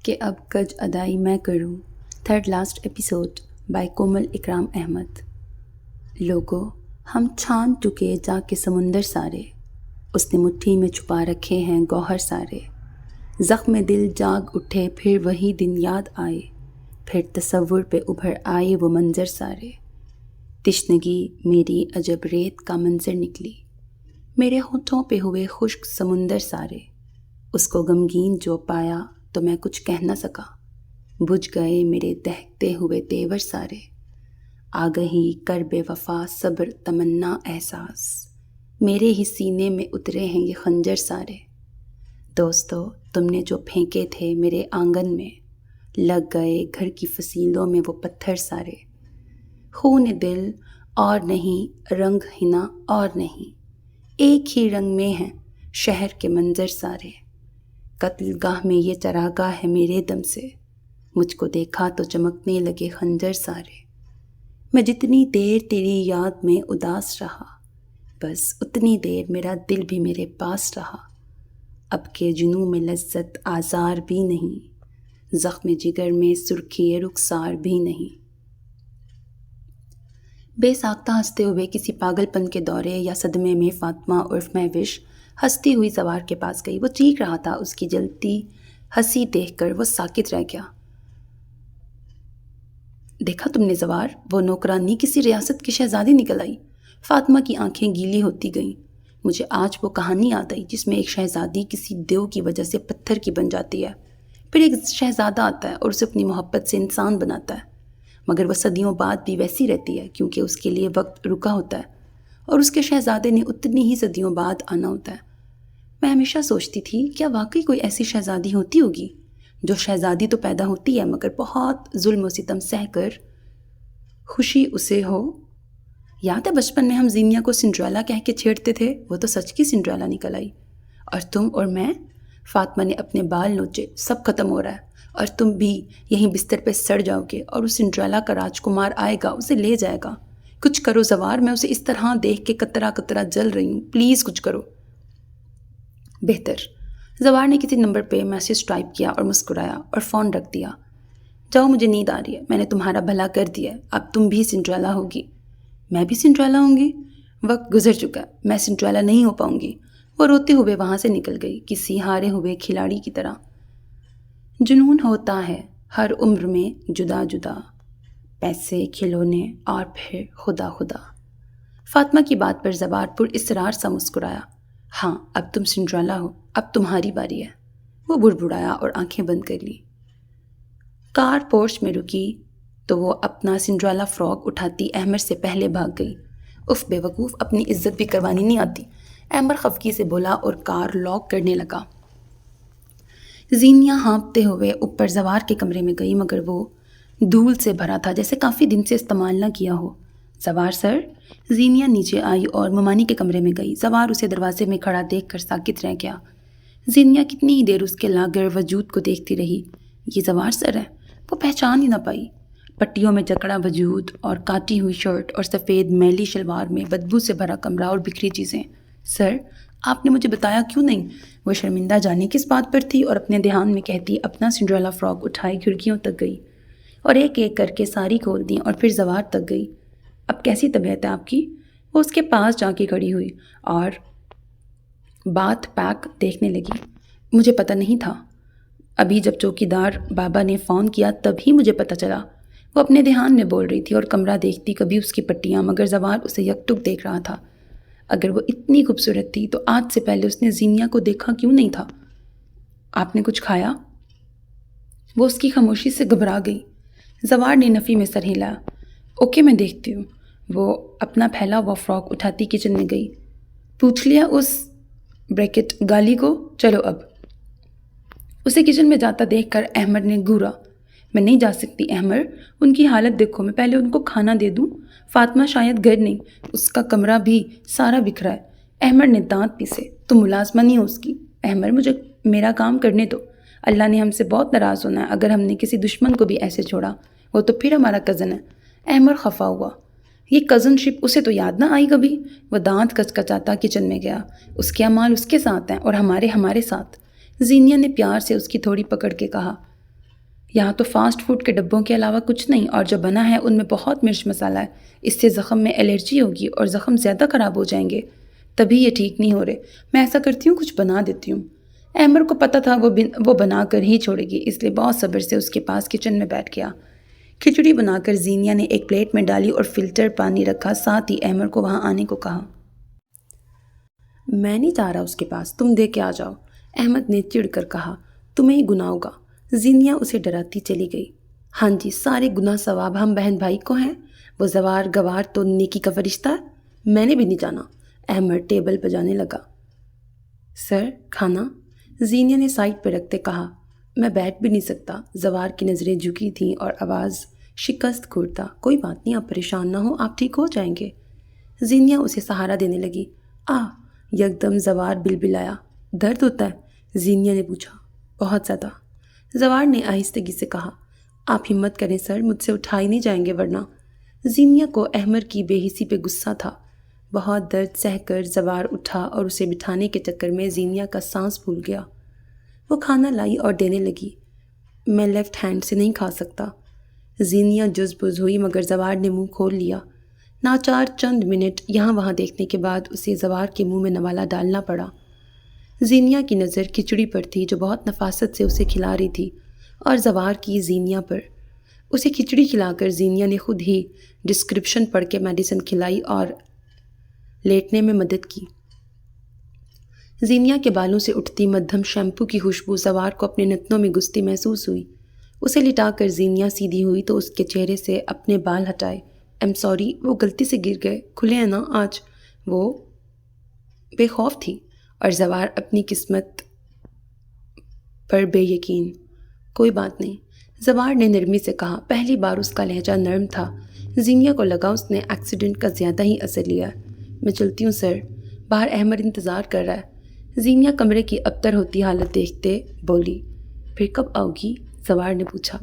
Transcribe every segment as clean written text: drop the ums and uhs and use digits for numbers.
کہ اب کج ادائی میں کروں. تھرڈ لاسٹ ایپیسوڈ بائی کومل اکرام احمد. لوگو ہم چھان چکے جا کے سمندر سارے، اس نے مٹھی میں چھپا رکھے ہیں گوہر سارے. زخم دل جاگ اٹھے پھر وہی دن یاد آئے، پھر تصور پہ ابھر آئے وہ منظر سارے. تشنگی میری عجب ریت کا منظر نکلی، میرے ہونٹوں پہ ہوئے خشک سمندر سارے. اس کو غمگین جو پایا تو میں کچھ کہہ نہ سکا، بجھ گئے میرے دہکتے ہوئے تیور سارے. آگہی کر بے وفا صبر تمنا احساس، میرے ہی سینے میں اترے ہیں یہ خنجر سارے. دوستو تم نے جو پھینکے تھے میرے آنگن میں، لگ گئے گھر کی فصیلوں میں وہ پتھر سارے. خون دل اور نہیں رنگ ہنا اور نہیں، ایک ہی رنگ میں ہیں شہر کے منظر سارے. قتل گاہ میں یہ چراگاہ ہے میرے دم سے، مجھ کو دیکھا تو چمکنے لگے خنجر سارے. میں جتنی دیر تیری یاد میں اداس رہا، بس اتنی دیر میرا دل بھی میرے پاس رہا. اب کے جنوں میں لذت آزار بھی نہیں، زخم جگر میں سرخی رخسار بھی نہیں. بے ساختہ ہنستے ہوئے کسی پاگل پن کے دورے یا صدمے میں فاطمہ عرف مہوش ہنستی ہوئی زوار کے پاس گئی. وہ چیخ رہا تھا، اس کی جلتی ہنسی دیکھ کر وہ ساکت رہ گیا. دیکھا تم نے زوار، وہ نوکرانی کسی ریاست کی شہزادی نکل آئی. فاطمہ کی آنکھیں گیلی ہوتی گئیں. مجھے آج وہ کہانی یاد آئی جس میں ایک شہزادی کسی دیو کی وجہ سے پتھر کی بن جاتی ہے، پھر ایک شہزادہ آتا ہے اور اسے اپنی محبت سے انسان بناتا ہے، مگر وہ صدیوں بعد بھی ویسی رہتی ہے کیونکہ اس کے لیے وقت رکا ہوتا ہے اور اس کے شہزادے نے اتنی ہی صدیوں بعد آنا ہوتا ہے. میں ہمیشہ سوچتی تھی کیا واقعی کوئی ایسی شہزادی ہوتی ہوگی جو شہزادی تو پیدا ہوتی ہے مگر بہت ظلم و ستم سہ کر خوشی اسے ہو. یاد ہے بچپن میں ہم زینیا کو سنڈریلا کہہ کے چھیڑتے تھے، وہ تو سچ کی سنڈریلا نکل آئی. اور تم اور میں، فاطمہ نے اپنے بال نوچے، سب ختم ہو رہا ہے اور تم بھی یہیں بستر پہ سڑ جاؤ گے اور اس سنڈریلا کا راجکمار آئے گا، اسے لے جائے گا. کچھ کرو زوار، میں اسے اس طرح دیکھ کے قطرہ قطرہ جل رہی ہوں، پلیز کچھ کرو. بہتر. زوار نے کسی نمبر پہ میسج ٹائپ کیا اور مسکرایا اور فون رکھ دیا. جاؤ مجھے نیند آ رہی ہے، میں نے تمہارا بھلا کر دیا ہے، اب تم بھی سنڈریلا ہوگی. میں بھی سنڈریلا ہوں گی؟ وقت گزر چکا ہے، میں سنڈریلا نہیں ہو پاؤں گی. وہ روتے ہوئے وہاں سے نکل گئی کسی ہارے ہوئے کھلاڑی کی طرح. جنون ہوتا ہے ہر عمر میں جدا جدا، پیسے کھلونے اور پھر خدا خدا. فاطمہ کی بات پر زوار پر اصرار سا مسکرایا. ہاں اب تم سنڈریلا ہو، اب تمہاری باری ہے. وہ بڑبڑایا اور آنکھیں بند کر لی. کار پورچ میں رکی تو وہ اپنا سنڈریلا فراک اٹھاتی احمر سے پہلے بھاگ گئی. اف بے وقوف، اپنی عزت بھی کروانی نہیں آتی، احمر خفگی سے بولا اور کار لاک کرنے لگا. زینیا ہانپتے ہوئے اوپر زوار کے کمرے میں گئی مگر وہ دھول سے بھرا تھا جیسے کافی دن سے استعمال نہ کیا ہو. زوار سر. زینیا نیچے آئی اور ممانی کے کمرے میں گئی. زوار اسے دروازے میں کھڑا دیکھ کر ساکت رہ گیا. زینیا کتنی ہی دیر اس کے لاغر وجود کو دیکھتی رہی. یہ زوار سر ہے؟ وہ پہچان ہی نہ پائی. پٹیوں میں جکڑا وجود اور کاٹی ہوئی شرٹ اور سفید میلی شلوار میں بدبو سے بھرا کمرہ اور بکھری چیزیں. سر آپ نے مجھے بتایا کیوں نہیں؟ وہ شرمندہ جانے کس بات پر تھی اور اپنے دھیان میں کہتی اپنا سنڈریلا فراک اٹھائی کھڑکیوں تک گئی اور ایک ایک کر کے ساری کھول دیں اور پھر زوار تک گئی. اب کیسی طبیعت ہے آپ کی؟ وہ اس کے پاس جا کے کھڑی ہوئی اور باتھ پیک دیکھنے لگی. مجھے پتہ نہیں تھا، ابھی جب چوکیدار بابا نے فون کیا تب ہی مجھے پتہ چلا. وہ اپنے دھیان میں بول رہی تھی اور کمرہ دیکھتی کبھی اس کی پٹیاں، مگر زوار اسے یکٹک دیکھ رہا تھا. اگر وہ اتنی خوبصورت تھی تو آج سے پہلے اس نے زینیا کو دیکھا کیوں نہیں تھا؟ آپ نے کچھ کھایا؟ وہ اس کی خاموشی سے گھبرا گئی. زوار نے نفی میں سر ہلایا. اوکے میں دیکھتی ہوں. وہ اپنا پھیلا ہوا فراک اٹھاتی کچن میں گئی. پوچھ لیا اس بریکٹ گالی کو؟ چلو اب. اسے کچن میں جاتا دیکھ کر احمر نے گھورا. میں نہیں جا سکتی احمر، ان کی حالت دیکھو، میں پہلے ان کو کھانا دے دوں. فاطمہ شاید گھر نہیں، اس کا کمرہ بھی سارا بکھرا ہے. احمر نے دانت پیسے. تم ملازمہ نہیں ہو اس کی. احمر مجھے میرا کام کرنے دو. اللہ نے ہم سے بہت ناراض ہونا ہے اگر ہم نے کسی دشمن کو بھی ایسے چھوڑا. وہ تو پھر ہمارا کزن ہے. احمر خفا ہوا. یہ کزن شپ اسے تو یاد نہ آئی کبھی. وہ دانت کچکچاتا کچن میں گیا. اس کے اعمال اس کے ساتھ ہیں اور ہمارے ساتھ. زینیا نے پیار سے اس کی تھوڑی پکڑ کے کہا. یہاں تو فاسٹ فوڈ کے ڈبوں کے علاوہ کچھ نہیں، اور جو بنا ہے ان میں بہت مرچ مسالہ ہے، اس سے زخم میں الرجی ہوگی اور زخم زیادہ خراب ہو جائیں گے، تبھی یہ ٹھیک نہیں ہو رہے۔ میں ایسا کرتی ہوں، کچھ بنا دیتی ہوں۔ احمر کو پتہ تھا وہ بنا کر ہی چھوڑے گی، اس لیے بہت صبر سے اس کے پاس کچن میں بیٹھ گیا۔ کھچڑی بنا کر زینیا نے ایک پلیٹ میں ڈالی اور فلٹر پانی رکھا، ساتھ ہی احمر کو وہاں آنے کو کہا۔ میں نہیں جا رہا اس کے پاس، تم دے کے آ جاؤ، احمد نے چڑ کر کہا۔ تمہیں ہی گناہ ہوگا۔ زینیا اسے ڈراتی چلی گئی۔ ہاں جی، سارے گناہ ثواب ہم بہن بھائی کو ہیں، وہ زوار گوار تو نیکی کا فرشتہ ہے، میں نے بھی نہیں جانا۔ احمد ٹیبل بجانے لگا۔ سر، کھانا؟ زینیا نے سائڈ پہ رکھتے کہا۔ میں بیٹھ بھی نہیں سکتا۔ زوار کی نظریں جھکی تھیں اور آواز شکست کھوڑتا۔ کوئی بات نہیں، آپ پریشان نہ ہو، آپ ٹھیک ہو جائیں گے۔ زینیا اسے سہارا دینے لگی۔ یکدم زوار بلبلایا۔ درد ہوتا ہے؟ زینیا نے پوچھا۔ بہت زیادہ، زوار نے آہستگی سے کہا۔ آپ ہمت کریں سر، مجھ سے اٹھائے نہیں جائیں گے ورنہ۔ زینیا کو احمر کی بے حسی پہ غصہ تھا۔ بہت درد سہ کر زوار اٹھا اور اسے بٹھانے کے چکر میں زینیا کا سانس پھول گیا۔ وہ کھانا لائی اور دینے لگی۔ میں لیفٹ ہینڈ سے نہیں کھا سکتا۔ زینیا جز بز ہوئی مگر زوار نے منہ کھول لیا۔ ناچار چند منٹ یہاں وہاں دیکھنے کے بعد اسے زوار کے منہ میں نوالا ڈالنا پڑا۔ زینیا کی نظر کھچڑی پر تھی جو بہت نفاست سے اسے کھلا رہی تھی، اور زوار کی زینیا پر۔ اسے کھچڑی کھلا کر زینیا نے خود ہی ڈسکرپشن پڑھ کے میڈیسن کھلائی اور لیٹنے میں مدد کی۔ زینیا کے بالوں سے اٹھتی مدھم شیمپو کی خوشبو زوار کو اپنے نتنوں میں گھستی محسوس ہوئی۔ اسے لٹا کر زینیا سیدھی ہوئی تو اس کے چہرے سے اپنے بال ہٹائے۔ سوری، وہ غلطی سے گر گئے، کھلے ہیں نا آج؟ وہ بے خوف تھی اور زوار اپنی قسمت پر بے یقین۔ کوئی بات نہیں، زوار نے نرمی سے کہا۔ پہلی بار اس کا لہجہ نرم تھا۔ زینیا کو لگا اس نے ایکسیڈنٹ کا زیادہ ہی اثر لیا۔ میں چلتی ہوں سر، باہر احمد انتظار کر رہا ہے۔ زینیا کمرے کی ابتر ہوتی حالت دیکھتے بولی۔ پھر کب آؤ گی؟ زوار نے پوچھا۔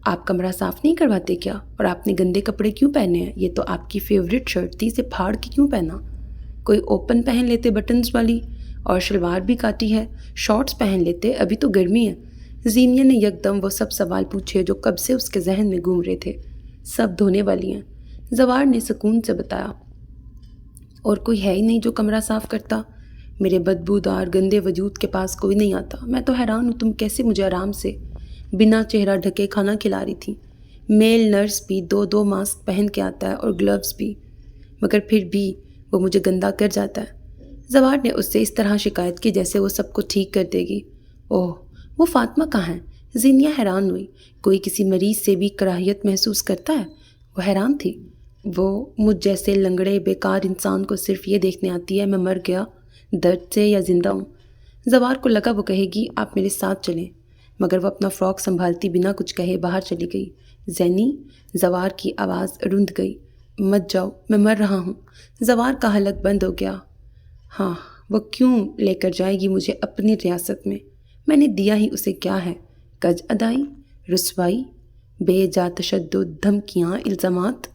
آپ کمرہ صاف نہیں کرواتے کیا؟ اور آپ نے گندے کپڑے کیوں پہنے ہیں؟ یہ تو آپ کی فیوریٹ شرٹ تھی، اسے پھاڑ کے کیوں پہنا؟ کوئی اوپن پہن لیتے بٹنز والی، اور شلوار بھی کاٹی ہے، شارٹس پہن لیتے، ابھی تو گرمی ہے۔ زینیا نے یکدم وہ سب سوال پوچھے جو کب سے اس کے ذہن میں گھوم رہے تھے۔ سب دھونے والی ہیں، زوار نے سکون سے بتایا۔ اور کوئی ہے ہی نہیں جو کمرہ صاف کرتا؟ میرے بدبودار گندے وجود کے پاس کوئی نہیں آتا۔ میں تو حیران ہوں تم کیسے مجھے آرام سے بنا چہرہ ڈھکے کھانا کھلا رہی تھی۔ میل نرس بھی 2 ماسک پہن کے آتا ہے اور گلوز بھی، مگر پھر بھی وہ مجھے گندا کر جاتا ہے۔ زوار نے اس سے اس طرح شکایت کی جیسے وہ سب کو ٹھیک کر دے گی۔ اوہ، وہ فاطمہ کہاں ہے؟ زینیا حیران ہوئی۔ کوئی کسی مریض سے بھی کراہیت محسوس کرتا ہے؟ وہ حیران تھی۔ وہ مجھ جیسے لنگڑے بیکار انسان کو صرف یہ دیکھنے آتی ہے میں مر گیا درد سے یا زندہ ہوں۔ زوار کو لگا وہ کہے گی آپ میرے ساتھ چلیں، مگر وہ اپنا فراک سنبھالتی بنا کچھ کہے باہر چلی گئی۔ زینی، زوار کی آواز رند گئی۔ مت جاؤ، میں مر رہا ہوں۔ زوار کا حلق بند ہو گیا۔ ہاں، وہ کیوں لے کر جائے گی مجھے اپنی ریاست میں نے دیا ہی اسے کیا ہے؟ کج ادائی، رسوائی، بے جا تشدد، دھمکیاں، الزامات۔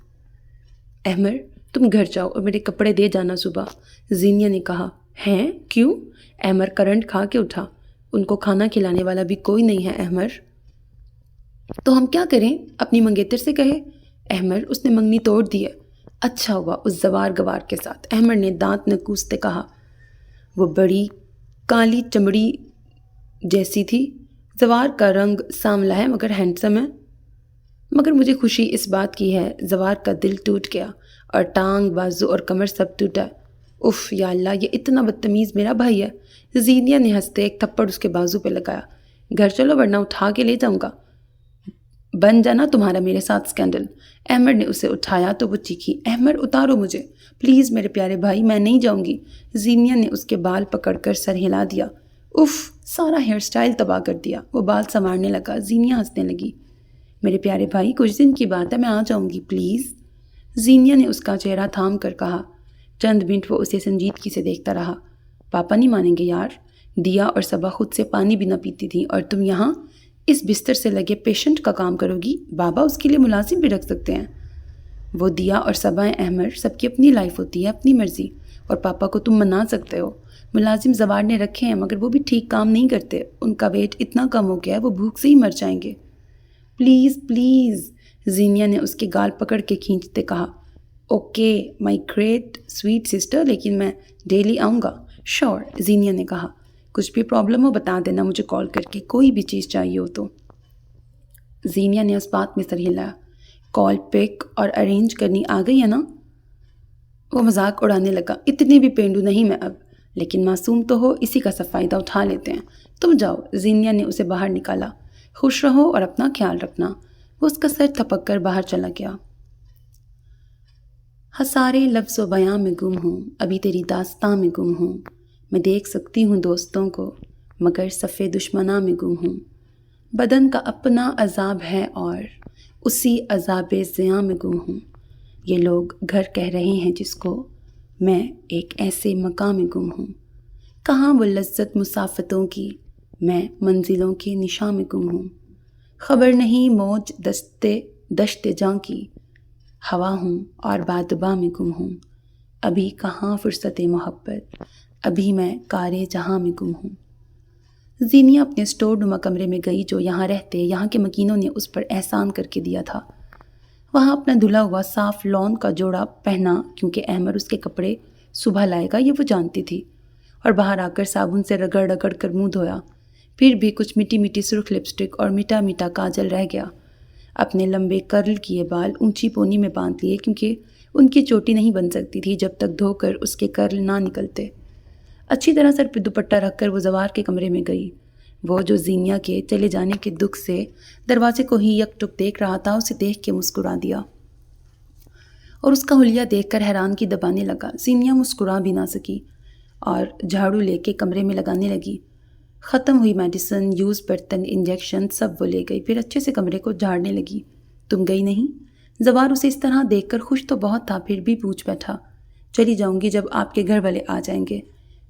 احمر، تم گھر جاؤ اور میرے کپڑے دے جانا صبح، زینیا نے کہا۔ ہیں؟ کیوں؟ احمر کرنٹ کھا کے اٹھا۔ ان کو کھانا کھلانے والا بھی کوئی نہیں ہے احمر۔ تو ہم کیا کریں؟ اپنی منگیتر سے کہے؟ احمر، اس نے منگنی توڑ دی ہے۔ اچھا ہوا اس زوار گوار کے ساتھ، احمر نے دانت نکوستے کہا۔ وہ بڑی کالی چمڑی جیسی تھی۔ زوار کا رنگ سانولا ہے مگر ہینڈسم ہے۔ مگر مجھے خوشی اس بات کی ہے، زوار کا دل ٹوٹ گیا اور ٹانگ، بازو اور کمر سب ٹوٹا۔ اف یا اللہ، یہ اتنا بدتمیز میرا بھائی ہے۔ زینیا نے ہنستے ایک تھپڑ اس کے بازو پہ لگایا۔ گھر چلو ورنہ اٹھا کے لے جاؤں گا۔ بن جانا تمہارا میرے ساتھ اسکینڈل۔ احمر نے اسے اٹھایا تو وہ چیخی۔ احمر، اتارو مجھے پلیز میرے پیارے بھائی، میں نہیں جاؤں گی۔ زینیا نے اس کے بال پکڑ کر سر ہلا دیا۔ اف، سارا ہیئر سٹائل تباہ کر دیا۔ وہ بال سنوارنے لگا۔ زینیا ہنسنے لگی۔ میرے پیارے بھائی، کچھ دن کی بات ہے، میں آ جاؤں گی پلیز، زینیا نے اس کا چہرہ تھام کر کہا۔ چند منٹ وہ اسے سنجیدگی سے دیکھتا رہا۔ پاپا نہیں مانیں گے یار، دیا اور صبا خود سے پانی بھی نہ پیتی تھی، اور تم یہاں اس بستر سے لگے پیشنٹ کا کام کرو گی؟ بابا اس کے لیے ملازم بھی رکھ سکتے ہیں۔ وہ دیا اور صبا ہیں احمر، سب کی اپنی لائف ہوتی ہے، اپنی مرضی، اور پاپا کو تم منا سکتے ہو۔ ملازم زوار نے رکھے ہیں مگر وہ بھی ٹھیک کام نہیں کرتے، ان کا ویٹ اتنا کم ہو گیا ہے وہ بھوک سے ہی مر جائیں گے۔ پلیز پلیز، زینیا نے اس کے گال پکڑ کے کھینچتے کہا۔ Okay my great sweet sister, لیکن میں ڈیلی آؤں گا۔ شور، زینیا نے کہا۔ کچھ بھی پرابلم ہو بتا دینا مجھے کال کر کے، کوئی بھی چیز چاہیے ہو تو۔ زینیا نے اس بات میں سر ہلایا۔ کال پک اور ارینج کرنی آ گئی ہے نا؟ وہ مذاق اڑانے لگا۔ اتنی بھی پینڈو نہیں میں اب، لیکن معصوم تو ہو، اسی کا سب فائدہ اٹھا لیتے ہیں۔ تم جاؤ، زینیا نے اسے باہر نکالا۔ خوش رہو اور اپنا خیال رکھنا۔ وہ اس کا سر تھپک کر باہر چلا گیا۔ ہسارے لفظ و بیاں میں گم ہوں، ابھی تیری داستاں میں گم ہوں۔ میں دیکھ سکتی ہوں دوستوں کو، مگر صفِ دشمناں میں گم ہوں۔ بدن کا اپنا عذاب ہے اور اسی عذاب زیاں میں گم ہوں۔ یہ لوگ گھر کہہ رہے ہیں جس کو، میں ایک ایسے مقام میں گم ہوں۔ کہاں وہ لذت مسافتوں کی، میں منزلوں کے نشاں میں گم ہوں۔ خبر نہیں موج دشت جاں کی، ہوا ہوں اور بادباں میں گم ہوں۔ ابھی کہاں فرصت محبت، ابھی میں کارے جہاں میں گم ہوں۔ زینیا اپنے اسٹور نما کمرے میں گئی جو یہاں کے مکینوں نے اس پر احسان کر کے دیا تھا۔ وہاں اپنا دھلا ہوا صاف لون کا جوڑا پہنا، کیونکہ احمد اس کے کپڑے صبح لائے گا، یہ وہ جانتی تھی، اور باہر آ کر صابن سے رگڑ رگڑ کر منہ دھویا۔ پھر بھی کچھ میٹھی میٹھی سرخ لپسٹک اور میٹھا میٹھا کاجل رہ گیا۔ اپنے لمبے کرل کیے بال اونچی پونی میں باندھ لیے، کیونکہ ان کی چوٹی نہیں بن سکتی تھی جب تک دھو کر اس کے کرل نہ نکلتے۔ اچھی طرح سر پہ دوپٹہ رکھ کر وہ زوار کے کمرے میں گئی۔ وہ جو زینیا کے چلے جانے کے دکھ سے دروازے کو ہی یک ٹک دیکھ رہا تھا، اسے دیکھ کے مسکرا دیا اور اس کا حلیہ دیکھ کر حیرانگی دبانے لگا۔ زینیا مسکرا بھی نہ سکی اور جھاڑو لے کے کمرے میں لگانے لگی۔ ختم ہوئی میڈیسن، یوز برتن، انجیکشن سب وہ لے گئی، پھر اچھے سے کمرے کو جھاڑنے لگی۔ تم گئی نہیں؟ زوار اسے اس طرح دیکھ کر خوش تو بہت تھا، پھر بھی پوچھ بیٹھا۔ چلی جاؤں گی جب آپ کے گھر والے آ جائیں گے،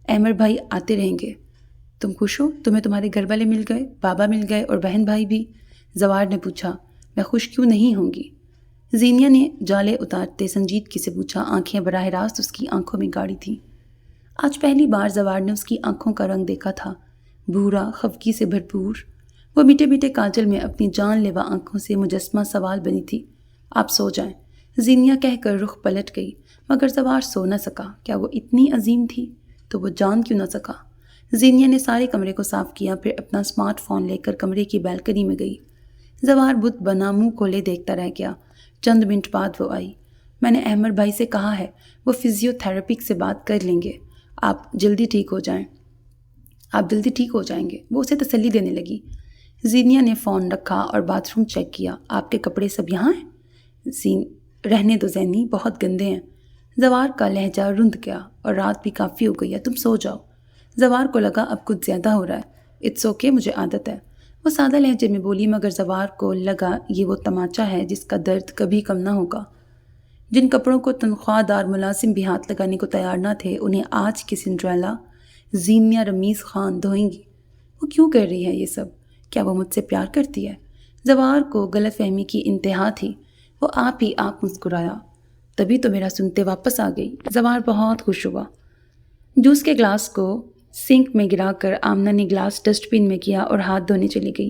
احمد بھائی آتے رہیں گے۔ تم خوش ہو؟ تمہیں تمہارے گھر والے مل گئے، بابا مل گئے اور بہن بھائی بھی؟ زوار نے پوچھا۔ میں خوش کیوں نہیں ہوں گی؟ زینیا نے جالے اتارتے سنجیدگی سے پوچھا، آنکھیں براہ راست اس کی آنکھوں میں گاڑی تھیں۔ آج پہلی بار زوار نے اس کی آنکھوں کا رنگ دیکھا تھا، بھورا، خفگی سے بھرپور۔ وہ میٹھے میٹھے کاجل میں اپنی جان لیوا آنکھوں سے مجسمہ سوال بنی تھی۔ آپ سو جائیں، زینیا کہہ کر رخ پلٹ گئی، مگر زوار سو نہ سکا۔ کیا وہ اتنی عظیم تھی؟ تو وہ جان کیوں نہ سکا؟ زینیا نے سارے کمرے کو صاف کیا، پھر اپنا اسمارٹ فون لے کر کمرے کی بیلکنی میں گئی۔ زوار بت بنا منہ کھولے دیکھتا رہ گیا۔ چند منٹ بعد وہ آئی۔ میں نے احمد بھائی سے کہا ہے، وہ فزیو تھراپسٹ سے بات کر لیں گے، آپ جلدی ٹھیک ہو جائیں گے، وہ اسے تسلی دینے لگی۔ زینیا نے فون رکھا اور باتھ روم چیک کیا۔ آپ کے کپڑے سب یہاں ہیں؟ رہنے دو زینی، بہت گندے ہیں۔ زوار کا لہجہ رند گیا، اور رات بھی کافی ہو گئی ہے، تم سو جاؤ۔ زوار کو لگا اب کچھ زیادہ ہو رہا ہے۔ اٹس اوکے، مجھے عادت ہے، وہ سادہ لہجے میں بولی، مگر زوار کو لگا یہ وہ تماچا ہے جس کا درد کبھی کم نہ ہوگا۔ جن کپڑوں کو تنخواہ دار ملازم بھی ہاتھ لگانے کو تیار نہ تھے، انہیں آج کی سنڈریلا زینیا رمیز خان دھوئیں گی۔ وہ کیوں کر رہی ہے یہ سب؟ کیا وہ مجھ سے پیار کرتی ہے؟ زوار کو غلط فہمی کی انتہا تھی۔ وہ آپ ہی آپ مسکرایا۔ تبھی تو میرا سنتے واپس آ گئی۔ زوار بہت خوش ہوا۔ جوس کے گلاس کو سنک میں گرا کر آمنہ نے گلاس ڈسٹ بن میں کیا اور ہاتھ دھونے چلی گئی۔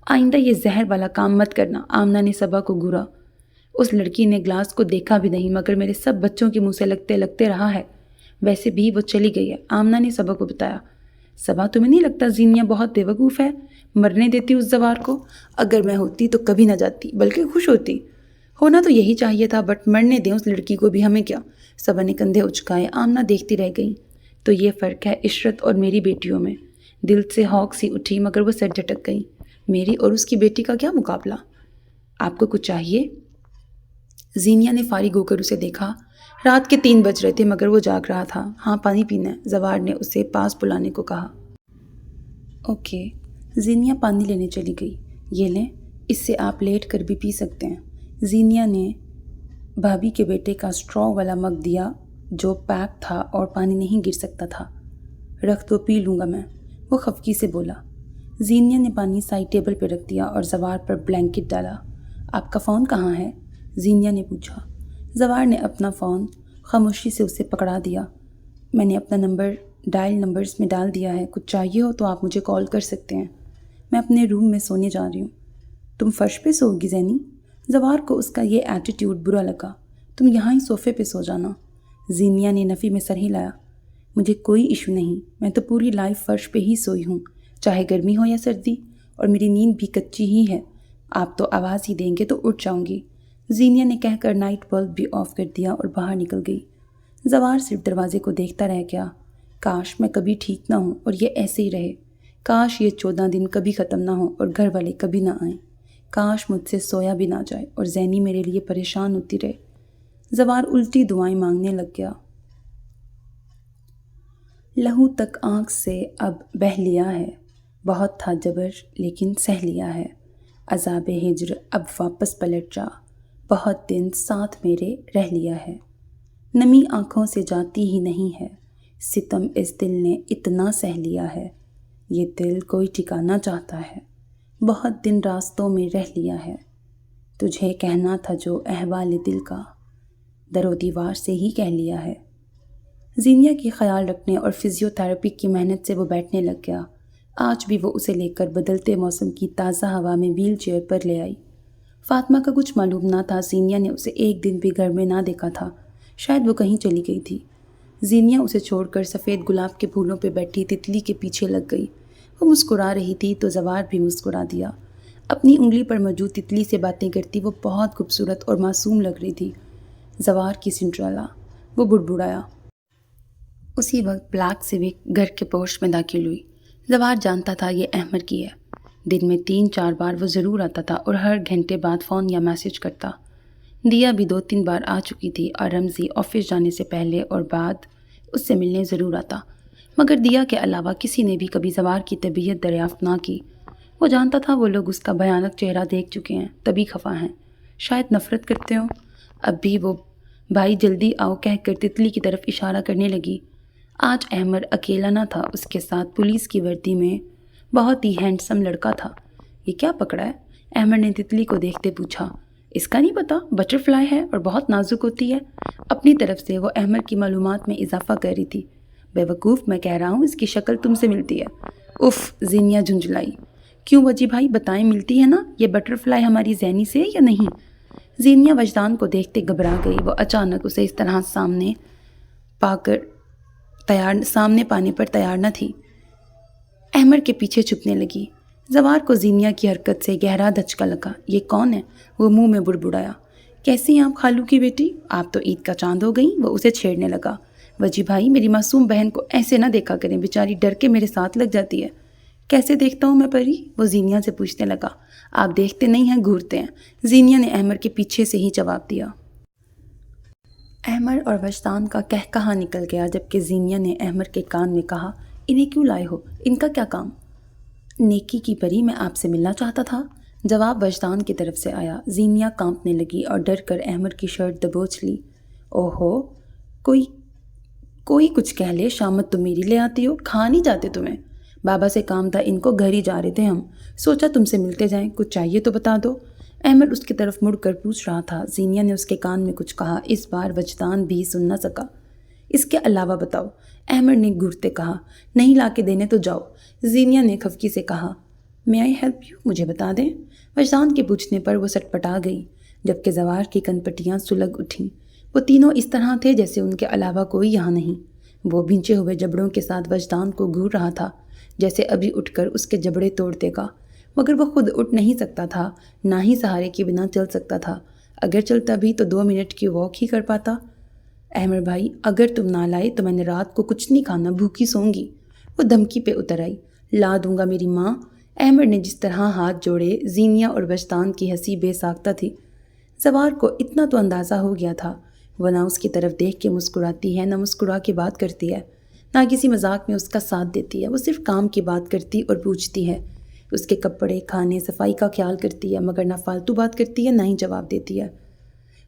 آئندہ یہ زہر والا کام مت کرنا، آمنہ نے صبا کو گھورا۔ اس لڑکی نے گلاس کو دیکھا بھی نہیں، مگر میرے سب بچوں کے منہ سے لگتے رہا ہے۔ ویسے بھی وہ چلی گئی ہے، آمنہ نے صبا کو بتایا۔ صبا، تمہیں نہیں لگتا زینیا بہت بے وقوف ہے؟ مرنے دیتی اس زوار کو؟ اگر میں ہوتی تو کبھی نہ جاتی، بلکہ خوش ہوتی۔ ہونا تو یہی چاہیے تھا، بٹ مرنے دیں اس لڑکی کو بھی، ہمیں کیا؟ صبا نے کندھے اچکائے۔ آمنہ دیکھتی رہ گئی۔ تو یہ فرق ہے عشرت اور میری بیٹیوں میں۔ دل سے ہونک سی اٹھی، مگر وہ سر جھٹک گئی۔ میری اور اس کی بیٹی کا کیا مقابلہ؟ آپ کو کچھ چاہیے؟ زینیا نے فارغ ہو کر اسے دیکھا۔ رات کے 3 بج رہے تھے، مگر وہ جاگ رہا تھا۔ ہاں، پانی پینا ہے، زوار نے اسے پاس بلانے کو کہا۔ اوکے۔ زینیا پانی لینے چلی گئی۔ یہ لیں، اس سے آپ لیٹ کر بھی پی سکتے ہیں۔ زینیا نے بھابھی کے بیٹے کا اسٹرا والا مگ دیا جو پیک تھا اور پانی نہیں گر سکتا تھا۔ رکھ دو، پی لوں گا میں، وہ خفگی سے بولا۔ زینیا نے پانی سائڈ ٹیبل پہ رکھ دیا اور زوار پر بلینکٹ ڈالا۔ آپ کا فون کہاں ہے؟ زینیا نے پوچھا۔ زوار نے اپنا فون خاموشی سے اسے پکڑا دیا۔ میں نے اپنا نمبر ڈائل نمبرز میں ڈال دیا ہے، کچھ چاہیے ہو تو آپ مجھے کال کر سکتے ہیں۔ میں اپنے روم میں سونے جا رہی ہوں۔ تم فرش پہ سو گی زینی؟ زوار کو اس کا یہ ایٹیٹیوڈ برا لگا۔ تم یہاں ہی صوفے پہ سو جانا۔ زینیا نے نفی میں سر ہلایا۔ مجھے کوئی ایشو نہیں، میں تو پوری لائف فرش پہ ہی سوئی ہوں، چاہے گرمی ہو یا سردی، اور میری نیند بھی کچی ہی ہے۔ آپ تو آواز ہی دیں گے تو اٹھ جاؤں گی۔ زینیا نے کہہ کر نائٹ بلب بھی آف کر دیا اور باہر نکل گئی۔ زوار صرف دروازے کو دیکھتا رہ گیا۔ کاش میں کبھی ٹھیک نہ ہوں اور یہ ایسے ہی رہے۔ کاش یہ 14 دن کبھی ختم نہ ہوں اور گھر والے کبھی نہ آئیں۔ کاش مجھ سے سویا بھی نہ جائے اور زینی میرے لیے پریشان ہوتی رہے۔ زوار الٹی دعائیں مانگنے لگ گیا۔ لہو تک آنکھ سے اب بہہ لیا ہے، بہت تھا جبر لیکن سہ لیا ہے۔ عذاب ہجر اب واپس پلٹ جا، بہت دن ساتھ میرے رہ لیا ہے۔ نمی آنکھوں سے جاتی ہی نہیں ہے، ستم اس دل نے اتنا سہ لیا ہے۔ یہ دل کوئی ٹھکانا چاہتا ہے، بہت دن راستوں میں رہ لیا ہے۔ تجھے کہنا تھا جو احوال دل کا، در و دیوار سے ہی کہہ لیا ہے۔ زینیا کی خیال رکھنے اور فزیو تھراپی کی محنت سے وہ بیٹھنے لگ گیا۔ آج بھی وہ اسے لے کر بدلتے موسم کی تازہ ہوا میں ویل چیئر پر لے آئی۔ فاطمہ کا کچھ معلوم نہ تھا، زینیا نے اسے ایک دن بھی گھر میں نہ دیکھا تھا، شاید وہ کہیں چلی گئی تھی۔ زینیا اسے چھوڑ کر سفید گلاب کے پھولوں پہ بیٹھی تتلی کے پیچھے لگ گئی۔ وہ مسکرا رہی تھی تو زوار بھی مسکرا دیا۔ اپنی انگلی پر موجود تتلی سے باتیں کرتی وہ بہت خوبصورت اور معصوم لگ رہی تھی۔ زوار کی سنڈریلا، وہ بڑبڑایا۔ اسی وقت بلیک سیوک گھر کے پورش میں داخل ہوئی۔ زوار جانتا تھا یہ احمد کی ہے۔ دن میں 3-4 بار وہ ضرور آتا تھا اور ہر گھنٹے بعد فون یا میسج کرتا۔ دیا بھی 2-3 بار آ چکی تھی اور رمزی آفس جانے سے پہلے اور بعد اس سے ملنے ضرور آتا، مگر دیا کے علاوہ کسی نے بھی کبھی زوار کی طبیعت دریافت نہ کی۔ وہ جانتا تھا وہ لوگ اس کا بھیانک چہرہ دیکھ چکے ہیں، تبھی خفا ہیں، شاید نفرت کرتے ہوں۔ اب بھی وہ بھائی جلدی آؤ کہہ کر تتلی کی طرف اشارہ کرنے لگی۔ آج احمد اکیلا نہ تھا، اس کے ساتھ پولیس کی وردی میں بہت ہی ہینڈسم لڑکا تھا۔ یہ کیا پکڑا ہے؟ احمد نے تتلی کو دیکھتے پوچھا۔ اس کا نہیں پتا، بٹر فلائی ہے اور بہت نازک ہوتی ہے۔ اپنی طرف سے وہ احمد کی معلومات میں اضافہ کر رہی تھی۔ بے وقوف، میں کہہ رہا ہوں اس کی شکل تم سے ملتی ہے۔ اف، زینیا جھنجھلائی۔ کیوں وجی بھائی بتائیں، ملتی ہے نا یہ بٹر فلائی ہماری زینی سے یا نہیں؟ زینیا وجدان کو دیکھتے گھبرا گئی۔ وہ اچانک اسے اس طرح سامنے پانے پر تیار نہ تھی۔ احمد کے پیچھے چھپنے لگی۔ زوار کو زینیا کی حرکت سے گہرا دھچکا لگا۔ یہ کون ہے؟ وہ منہ میں بڑبڑایا۔ کیسی ہیں آپ خالو کی بیٹی؟ آپ تو عید کا چاند ہو گئیں۔ وہ اسے چھیڑنے لگا۔ وجی بھائی میری معصوم بہن کو ایسے نہ دیکھا کریں، بیچاری ڈر کے میرے ساتھ لگ جاتی ہے۔ کیسے دیکھتا ہوں میں پری؟ وہ زینیا سے پوچھنے لگا۔ آپ دیکھتے نہیں ہیں، گھورتے ہیں، زینیا نے احمد کے پیچھے سے ہی جواب دیا۔ احمد اور وجدان کا کہا نکل گیا، جبکہ زینیا نے احمد کے کان میں کہا، انہیں کیوں لائے ہو؟ ان کا کیا کام؟ نیکی کی پری، میں آپ سے ملنا چاہتا تھا۔ جواب وجدان کی طرف سے آیا۔ زینیا کانپنے لگی اور ڈر کر احمد کی شرٹ دبوچ لی۔ اوہو، کوئی کچھ کہہ لے، شامت تم میری لے آتی ہو، کھا نہیں جاتے تمہیں؟ بابا سے کام تھا، ان کو گھر ہی جا رہے تھے ہم، سوچا تم سے ملتے جائیں، کچھ چاہیے تو بتا دو۔ احمد اس کی طرف مڑ کر پوچھ رہا تھا۔ زینیا نے اس کے کان میں کچھ کہا، اس بار وجدان بھی سن نہ سکا۔ اس کے علاوہ بتاؤ، احمد نے گھورتے کہا۔ نہیں لا کے دینے تو جاؤ، زینیا نے خفگی سے کہا۔ میں آئی ہیلپ یو، مجھے بتا دیں۔ وجدان کے پوچھنے پر وہ سٹپٹا گئی، جبکہ زوار کی کنپٹیاں سلگ اٹھیں۔ وہ تینوں اس طرح تھے جیسے ان کے علاوہ کوئی یہاں نہیں۔ وہ بھینچے ہوئے جبڑوں کے ساتھ وجدان کو گھور رہا تھا، جیسے ابھی اٹھ کر اس کے جبڑے توڑ دے گا، مگر وہ خود اٹھ نہیں سکتا تھا، نہ ہی سہارے کے بنا چل سکتا تھا۔ اگر چلتا بھی تو 2 منٹ کی واک ہی کر پاتا۔ احمد بھائی، اگر تم نہ لائے تو میں نے رات کو کچھ نہیں کھانا، بھوکی سوں گی۔ وہ دھمکی پہ اتر آئی۔ لا دوں گا میری ماں۔ احمد نے جس طرح ہاتھ جوڑے، زینیا اور وجدان کی ہنسی بے ساختہ تھی۔ زوار کو اتنا تو اندازہ ہو گیا تھا، وہ نہ اس کی طرف دیکھ کے مسکراتی ہے، نہ مسکرا کے بات کرتی ہے، نہ کسی مذاق میں اس کا ساتھ دیتی ہے۔ وہ صرف کام کی بات کرتی اور پوچھتی ہے، اس کے کپڑے، کھانے، صفائی کا خیال کرتی ہے، مگر نہ فالتو بات کرتی ہے، نہ ہی جواب دیتی ہے۔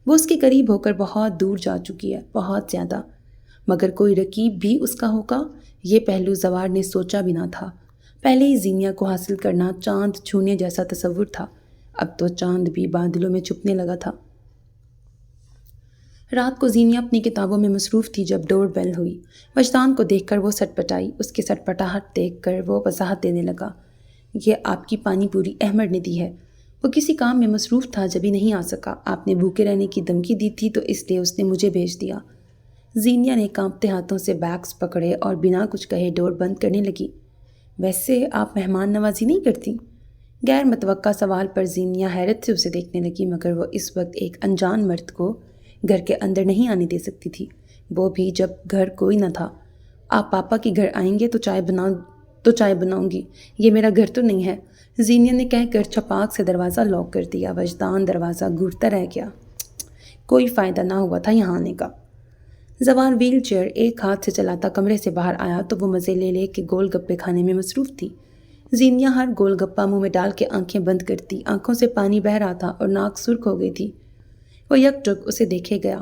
وہ اس کے قریب ہو کر بہت دور جا چکی ہے، بہت زیادہ، مگر کوئی رقیب بھی اس کا ہوگا، یہ پہلو زوار نے سوچا بھی نہ تھا۔ پہلے ہی زینیا کو حاصل کرنا چاند چھونے جیسا تصور تھا، اب تو چاند بھی بادلوں میں چھپنے لگا تھا۔ رات کو زینیا اپنی کتابوں میں مصروف تھی جب ڈور بیل ہوئی۔ وجدان کو دیکھ کر وہ سٹپٹائی۔ اس کی سٹپٹاہٹ دیکھ کر وہ وضاحت دینے لگا۔ یہ آپ کی پانی پوری احمد نے دی ہے۔ وہ کسی کام میں مصروف تھا جبھی نہیں آ سکا۔ آپ نے بھوکے رہنے کی دھمکی دی تھی تو اس لیے اس نے مجھے بھیج دیا۔ زینیا نے کانپتے ہاتھوں سے بیگز پکڑے اور بنا کچھ کہے ڈور بند کرنے لگی۔ ویسے آپ مہمان نوازی نہیں کرتی؟ غیر متوقع سوال پر زینیا حیرت سے اسے دیکھنے لگی، مگر وہ اس وقت ایک انجان مرد کو گھر کے اندر نہیں آنے دے سکتی تھی، وہ بھی جب گھر کوئی نہ تھا۔ آپ پاپا کے گھر آئیں گے تو چائے بناؤں گی، یہ میرا گھر تو نہیں ہے، زینیا نے کہہ کر چھپاک سے دروازہ لاک کر دیا۔ وجدان دروازہ گھورتا رہ گیا۔ کوئی فائدہ نہ ہوا تھا یہاں آنے کا۔ زوار ویل چیئر ایک ہاتھ سے چلاتا کمرے سے باہر آیا تو وہ مزے لے لے کے گول گپے کھانے میں مصروف تھی۔ زینیا ہر گول گپا منہ میں ڈال کے آنکھیں بند کرتی، آنکھوں سے پانی بہہ رہا تھا اور ناک سرخ ہو گئی تھی۔ وہ یک ٹک اسے دیکھے گیا۔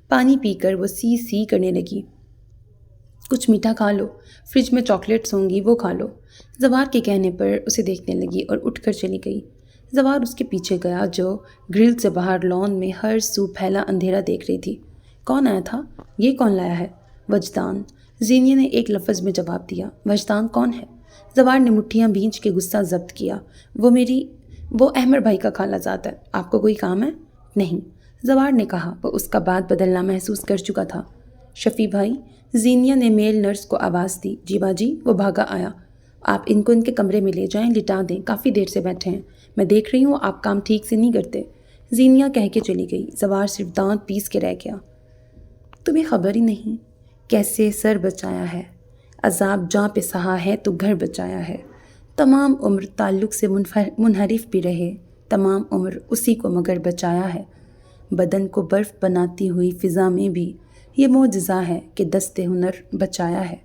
پانی پی کر وہ سی سی کرنے لگی۔ کچھ میٹھا کھا لو، فریج میں چاکلیٹس ہوں گی، وہ کھا لو۔ زوار کے کہنے پر اسے دیکھنے لگی اور اٹھ کر چلی گئی۔ زوار اس کے پیچھے گیا جو گرل سے باہر لان میں ہر سو پھیلا اندھیرا دیکھ رہی تھی۔ کون آیا تھا؟ یہ کون لایا ہے؟ وجدان، زینیا نے ایک لفظ میں جواب دیا۔ وجدان کون ہے؟ زوار نے مٹھیاں بھینچ کے غصہ ضبط کیا۔ وہ احمر بھائی کا خالہ زاد ہے۔ آپ کو کوئی کام ہے؟ نہیں، زوار نے کہا۔ وہ اس کا بات بدلنا محسوس کر چکا تھا۔ شفیع بھائی، زینیا نے میل نرس کو آواز دی۔ جی باجی، وہ بھاگا آیا۔ آپ ان کو ان کے کمرے میں لے جائیں، لٹا دیں، کافی دیر سے بیٹھے ہیں، میں دیکھ رہی ہوں آپ کام ٹھیک سے نہیں کرتے۔ زینیا کہہ کے چلی گئی۔ زوار صرف دانت پیس کے رہ گیا۔ تمہیں خبر ہی نہیں کیسے سر بچایا ہے، عذاب جاں پہ سہا ہے تو گھر بچایا ہے، تمام عمر تعلق سے منحرف بھی رہے، تمام عمر اسی کو مگر بچایا ہے۔ بدن کو برف بناتی ہوئی فضا میں بھی یہ معجزہ ہے کہ دست ہنر بچایا ہے۔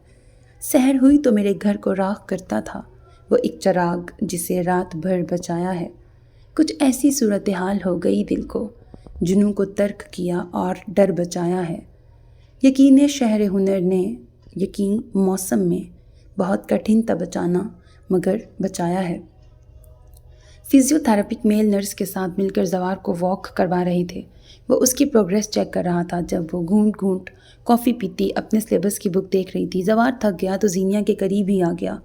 سحر ہوئی تو میرے گھر کو راغ کرتا تھا وہ ایک چراغ جسے رات بھر بچایا ہے۔ کچھ ایسی صورتحال ہو گئی دل کو، جنوں کو ترک کیا اور ڈر بچایا ہے۔ یقین شہر ہنر نے یقین موسم میں بہت کٹھن تھا بچانا، مگر بچایا ہے۔ فزیو تھراپک میل نرس کے ساتھ مل کر زوار کو واک کروا رہے تھے۔ وہ اس کی پروگریس چیک کر رہا تھا جب وہ گھونٹ گھونٹ کافی پیتی اپنے سلیبس کی بک دیکھ رہی تھی۔ زوار تھک گیا تو زینیا کے قریب ہی آ گیا۔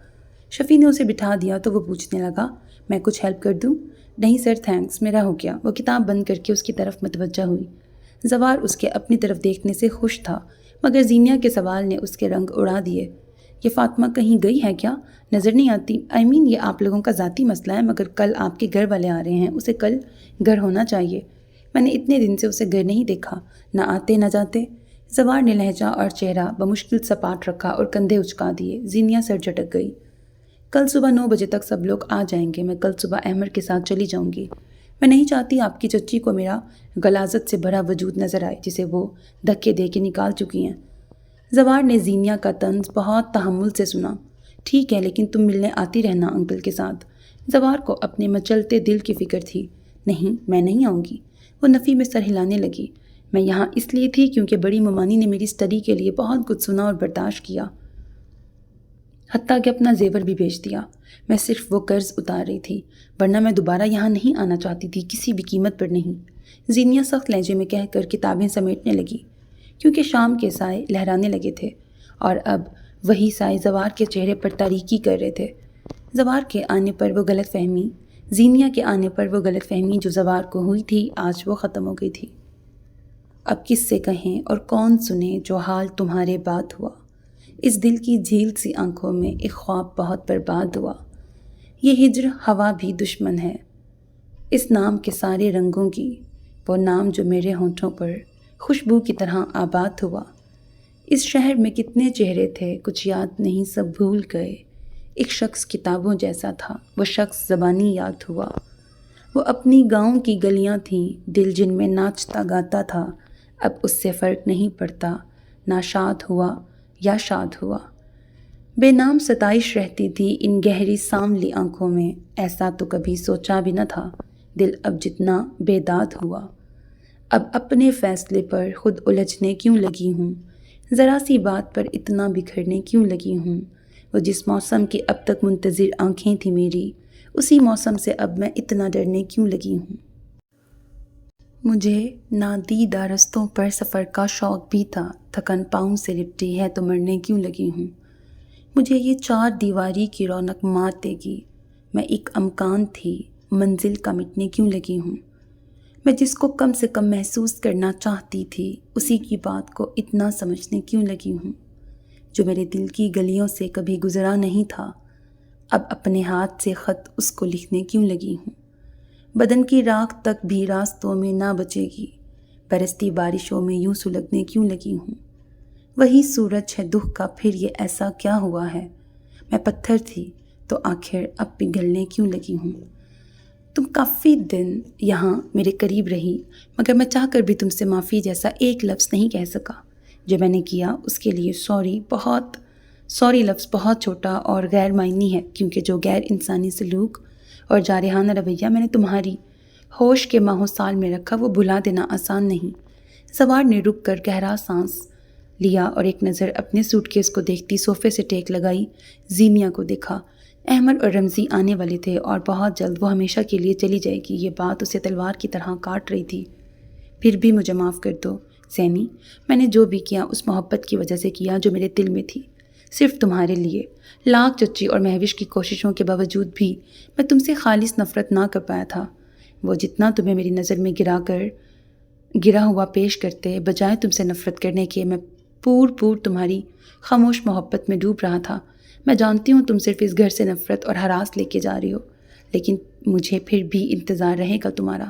شفیع نے اسے بٹھا دیا تو وہ پوچھنے لگا، میں کچھ ہیلپ کر دوں؟ نہیں سر تھینکس، میرا ہو گیا۔ وہ کتاب بند کر کے اس کی طرف متوجہ ہوئی۔ زوار اس کے اپنی طرف دیکھنے سے خوش تھا، مگر زینیا کے سوال نے اس کے رنگ اڑا دیے۔ یہ فاطمہ کہیں گئی ہے کیا؟ نظر نہیں آتی۔ یہ آپ لوگوں کا ذاتی مسئلہ ہے، مگر کل آپ کے گھر والے آ رہے ہیں، اسے کل گھر ہونا چاہیے۔ میں نے اتنے دن سے اسے گھر نہیں دیکھا، نہ آتے نہ جاتے۔ زوار نے لہجہ اور چہرہ بمشکل سپاٹ رکھا اور کندھے اچکا دیے۔ زینیا سر جھٹک گئی۔ کل صبح 9 بجے تک سب لوگ آ جائیں گے، میں کل صبح احمر کے ساتھ چلی جاؤں گی۔ میں نہیں چاہتی آپ کی چچی کو میرا غلاظت سے بھرا وجود نظر آئے جسے وہ دھکے دے کے نکال چکی ہیں۔ زوار نے زینیا کا طنز بہت تحمل سے سنا۔ ٹھیک ہے، لیکن تم ملنے آتی رہنا انکل کے ساتھ۔ زوار کو اپنے مچلتے دل کی فکر تھی۔ نہیں، میں نہیں آؤں گی۔ وہ نفی میں سر ہلانے لگی۔ میں یہاں اس لیے تھی کیونکہ بڑی ممانی نے میری اسٹڈی کے لیے بہت کچھ سنا اور برداشت کیا، حتیٰ کہ اپنا زیور بھی بیچ دیا۔ میں صرف وہ قرض اتار رہی تھی، ورنہ میں دوبارہ یہاں نہیں آنا چاہتی تھی، کسی بھی قیمت پر نہیں۔ زینیا سخت لہجے میں کہہ کر کتابیں سمیٹنے لگی، کیونکہ شام کے سائے لہرانے لگے تھے اور اب وہی سائے زوار کے چہرے پر تاریکی کر رہے تھے۔ زینیا کے آنے پر وہ غلط فہمی جو زوار کو ہوئی تھی آج وہ ختم ہو گئی تھی۔ اب کس سے کہیں اور کون سنے جو حال تمہارے بات ہوا، اس دل کی جھیل سی آنکھوں میں ایک خواب بہت برباد ہوا۔ یہ ہجر ہوا بھی دشمن ہے اس نام کے سارے رنگوں کی، وہ نام جو میرے ہونٹوں پر خوشبو کی طرح آباد ہوا۔ اس شہر میں کتنے چہرے تھے، کچھ یاد نہیں، سب بھول گئے۔ ایک شخص کتابوں جیسا تھا، وہ شخص زبانی یاد ہوا۔ وہ اپنی گاؤں کی گلیاں تھیں، دل جن میں ناچتا گاتا تھا، اب اس سے فرق نہیں پڑتا، ناشاد ہوا یا شاد ہوا۔ بے نام ستائش رہتی تھی ان گہری سانولی آنکھوں میں، ایسا تو کبھی سوچا بھی نہ تھا، دل اب جتنا بیداد ہوا۔ اب اپنے فیصلے پر خود الجھنے کیوں لگی ہوں، ذرا سی بات پر اتنا بکھرنے کیوں لگی ہوں۔ وہ جس موسم کی اب تک منتظر آنکھیں تھی میری، اسی موسم سے اب میں اتنا ڈرنے کیوں لگی ہوں۔ مجھے نادیدہ رستوں پر سفر کا شوق بھی تھا، تھکن پاؤں سے لپٹی ہے تو مرنے کیوں لگی ہوں۔ مجھے یہ چار دیواری کی رونق مار دے گی، میں ایک امکان تھی، منزل کا مٹنے کیوں لگی ہوں؟ میں جس کو کم سے کم محسوس کرنا چاہتی تھی اسی کی بات کو اتنا سمجھنے کیوں لگی ہوں؟ جو میرے دل کی گلیوں سے کبھی گزرا نہیں تھا، اب اپنے ہاتھ سے خط اس کو لکھنے کیوں لگی ہوں؟ بدن کی راکھ تک بھی راستوں میں نہ بچے گی، برستی بارشوں میں یوں سلگنے کیوں لگی ہوں؟ وہی سورج ہے دکھ کا، پھر یہ ایسا کیا ہوا ہے؟ میں پتھر تھی تو آخر اب پگھلنے کیوں لگی ہوں؟ تم کافی دن یہاں میرے قریب رہی، مگر میں چاہ کر بھی تم سے معافی جیسا ایک لفظ نہیں کہہ سکا۔ جو میں نے کیا اس کے لیے سوری لفظ بہت چھوٹا اور غیر معنی ہے، کیونکہ جو غیر انسانی سلوک اور جارحانہ رویہ میں نے تمہاری ہوش کے ماہوں سال میں رکھا، وہ بھلا دینا آسان نہیں۔ سوار نے رک کر گہرا سانس لیا اور ایک نظر اپنے سوٹ کیس کو دیکھتی صوفے سے ٹیک لگائی زینیا کو دیکھا۔ احمد اور رمزی آنے والے تھے اور بہت جلد وہ ہمیشہ کے لیے چلی جائے گی، یہ بات اسے تلوار کی طرح کاٹ رہی تھی۔ پھر بھی مجھے معاف کر دو سینی، میں نے جو بھی کیا اس محبت کی وجہ سے کیا جو میرے دل میں تھی، صرف تمہارے لیے۔ لاکھ چچی اور مہوش کی کوششوں کے باوجود بھی میں تم سے خالص نفرت نہ کر پایا تھا۔ وہ جتنا تمہیں میری نظر میں گرا ہوا پیش کرتے، بجائے تم سے نفرت کرنے کے، میں پور تمہاری خاموش محبت میں ڈوب رہا تھا۔ میں جانتی ہوں تم صرف اس گھر سے نفرت اور ہراس لے کے جا رہی ہو، لیکن مجھے پھر بھی انتظار رہے گا تمہارا۔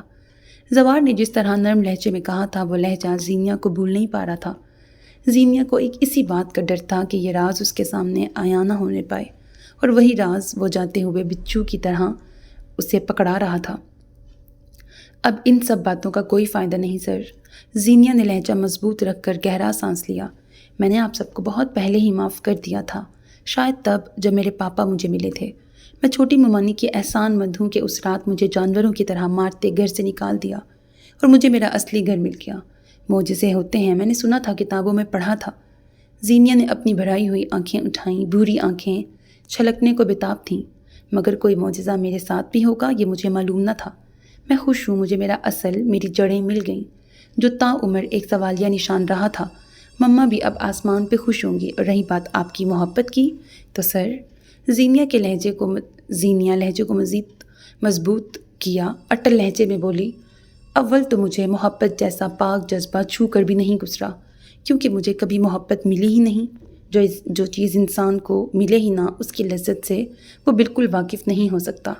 زوار نے جس طرح نرم لہجے میں کہا تھا، وہ لہجہ زینیا کو بھول نہیں پا رہا تھا۔ زینیا کو ایک اسی بات کا ڈر تھا کہ یہ راز اس کے سامنے عیاں نہ ہونے پائے، اور وہی راز وہ جاتے ہوئے بچھو کی طرح اسے پکڑا رہا تھا۔ اب ان سب باتوں کا کوئی فائدہ نہیں سر، زینیا نے لہجہ مضبوط رکھ کر گہرا سانس لیا۔ میں نے آپ سب کو بہت پہلے ہی معاف کر دیا تھا، شاید تب جب میرے پاپا مجھے ملے تھے۔ میں چھوٹی ممانی کی احسان مند ہوں کہ اس رات مجھے جانوروں کی طرح مارتے گھر سے نکال دیا اور مجھے میرا اصلی گھر مل گیا۔ معجزے ہوتے ہیں، میں نے سنا تھا، کتابوں میں پڑھا تھا۔ زینیا نے اپنی بھرائی ہوئی آنکھیں اٹھائیں، بھوری آنکھیں چھلکنے کو بےتاب تھیں۔ مگر کوئی معجزہ میرے ساتھ بھی ہوگا یہ مجھے معلوم نہ تھا۔ میں خوش ہوں، مجھے میری جڑیں مل گئیں، جو تا عمر ایک سوالیہ نشان رہا تھا۔ مما بھی اب آسمان پہ خوش ہوں گی۔ اور رہی بات آپ کی محبت کی تو سر، زینیا لہجے کو مزید مضبوط کیا، اٹل لہجے میں بولی، اول تو مجھے محبت جیسا پاک جذبہ چھو کر بھی نہیں گزرا، کیونکہ مجھے کبھی محبت ملی ہی نہیں۔ جو چیز انسان کو ملے ہی نہ، اس کی لذت سے وہ بالکل واقف نہیں ہو سکتا۔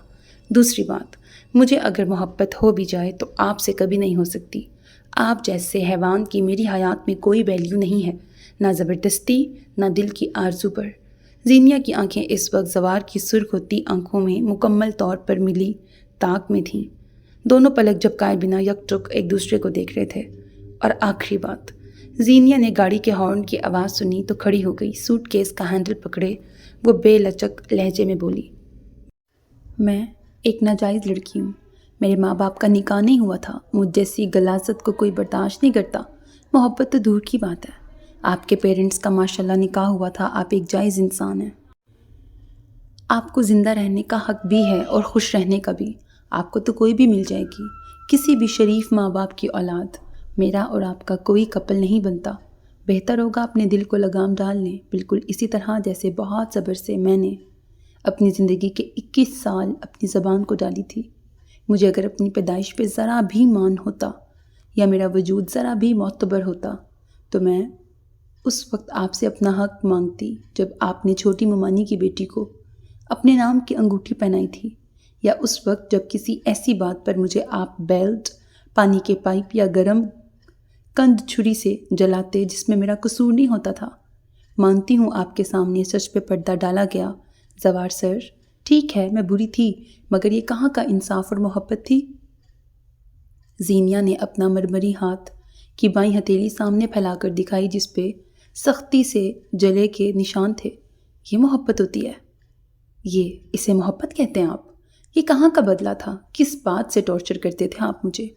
دوسری بات، مجھے اگر محبت ہو بھی جائے تو آپ سے کبھی نہیں ہو سکتی۔ آپ جیسے حیوان کی میری حیات میں کوئی ویلیو نہیں ہے، نہ زبردستی نہ دل کی آرزو پر۔ زینیا کی آنکھیں اس وقت زوار کی سرخ ہوتی آنکھوں میں مکمل طور پر ملی طاق میں تھیں۔ دونوں پلک جھپکائے بنا یکٹک ایک دوسرے کو دیکھ رہے تھے۔ اور آخری بات، زینیا نے گاڑی کے ہارن کی آواز سنی تو کھڑی ہو گئی، سوٹ کیس کا ہینڈل پکڑے وہ بے لچک لہجے میں بولی، میں ایک ناجائز لڑکی ہوں، میرے ماں باپ کا نکاح نہیں ہوا تھا، مجھ جیسی غلاظت کو کوئی برداشت نہیں کرتا۔ محبت تو دور کی بات ہے، آپ کے پیرنٹس کا ماشاءاللہ نکاح ہوا تھا، آپ ایک جائز انسان ہیں، آپ کو زندہ رہنے کا حق بھی ہے اور خوش رہنے کا بھی۔ آپ کو تو کوئی بھی مل جائے گی، کسی بھی شریف ماں باپ کی اولاد۔ میرا اور آپ کا کوئی کپل نہیں بنتا۔ بہتر ہوگا اپنے دل کو لگام ڈال لیں، بالکل اسی طرح جیسے بہت صبر سے میں نے اپنی زندگی کے 21 سال اپنی زبان کو ڈالی تھی۔ مجھے اگر اپنی پیدائش پہ ذرا بھی مان ہوتا یا میرا وجود ذرا بھی معتبر ہوتا تو میں اس وقت آپ سے اپنا حق مانگتی جب آپ نے چھوٹی ممانی کی بیٹی کو اپنے نام کی انگوٹھی پہنائی تھی، یا اس وقت جب کسی ایسی بات پر مجھے آپ بیلٹ، پانی کے پائپ یا گرم کند چھری سے جلاتے جس میں میرا قصور نہیں ہوتا تھا۔ مانتی ہوں آپ کے سامنے سچ پہ پردہ ڈالا گیا، زوار سر، ٹھیک ہے میں بری تھی، مگر یہ کہاں کا انصاف اور محبت تھی؟ زینیا نے اپنا مرمری ہاتھ کی بائیں ہتھیلی سامنے پھیلا کر دکھائی، جس پہ سختی سے جلے کے نشان تھے۔ یہ محبت ہوتی ہے؟ اسے محبت کہتے ہیں آپ؟ یہ کہاں کا بدلہ تھا؟ کس بات سے ٹارچر کرتے تھے آپ مجھے؟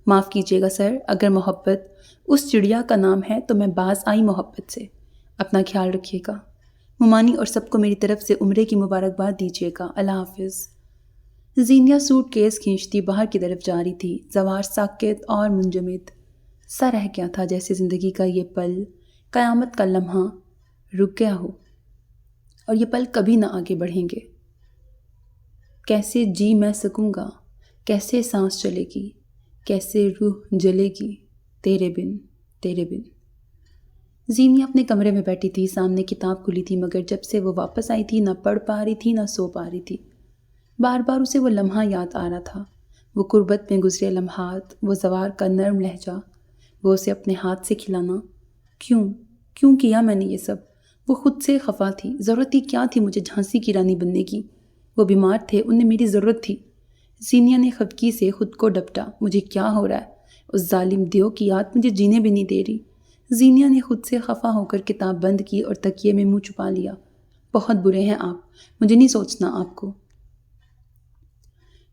معاف کیجیے گا سر، اگر محبت اس چڑیا کا نام ہے تو میں باز آئی محبت سے۔ اپنا خیال رکھیے گا، ممانی اور سب کو میری طرف سے عمرے کی مبارکباد دیجیے گا۔ اللہ حافظ۔ زینیا سوٹ کیس کھینچتی باہر کی طرف جا رہی تھی۔ زوار ساکت اور منجمد سا رہ گیا تھا، جیسے زندگی کا یہ پل، قیامت کا لمحہ رک گیا ہو اور یہ پل کبھی نہ آگے بڑھیں گے۔ کیسے جی میں سکوں گا؟ کیسے سانس چلے گی، کیسے روح جلے گی تیرے بن، تیرے بن۔ زینیا اپنے کمرے میں بیٹھی تھی، سامنے کتاب کھلی تھی، مگر جب سے وہ واپس آئی تھی نہ پڑھ پا رہی تھی نہ سو پا رہی تھی۔ بار بار اسے وہ لمحہ یاد آ رہا تھا، وہ غربت میں گزرے لمحات، وہ زوار کا نرم لہجہ، وہ اسے اپنے ہاتھ سے کھلانا۔ کیوں کیا میں نے یہ سب؟ وہ خود سے خفا تھی، ضرورت ہی کیا تھی مجھے جھانسی کی رانی بننے کی؟ وہ بیمار تھے، انہیں میری ضرورت تھی۔ زینیا نے خفگی سے خود کو ڈپٹا، مجھے کیا ہو رہا ہے؟ اس ظالم دیو کی یاد مجھے جینے بھی نہیں دے رہی۔ زینیا نے خود سے خفا ہو کر کتاب بند کی اور تکیے میں منہ چھپا لیا۔ بہت برے ہیں آپ، مجھے نہیں سوچنا آپ کو۔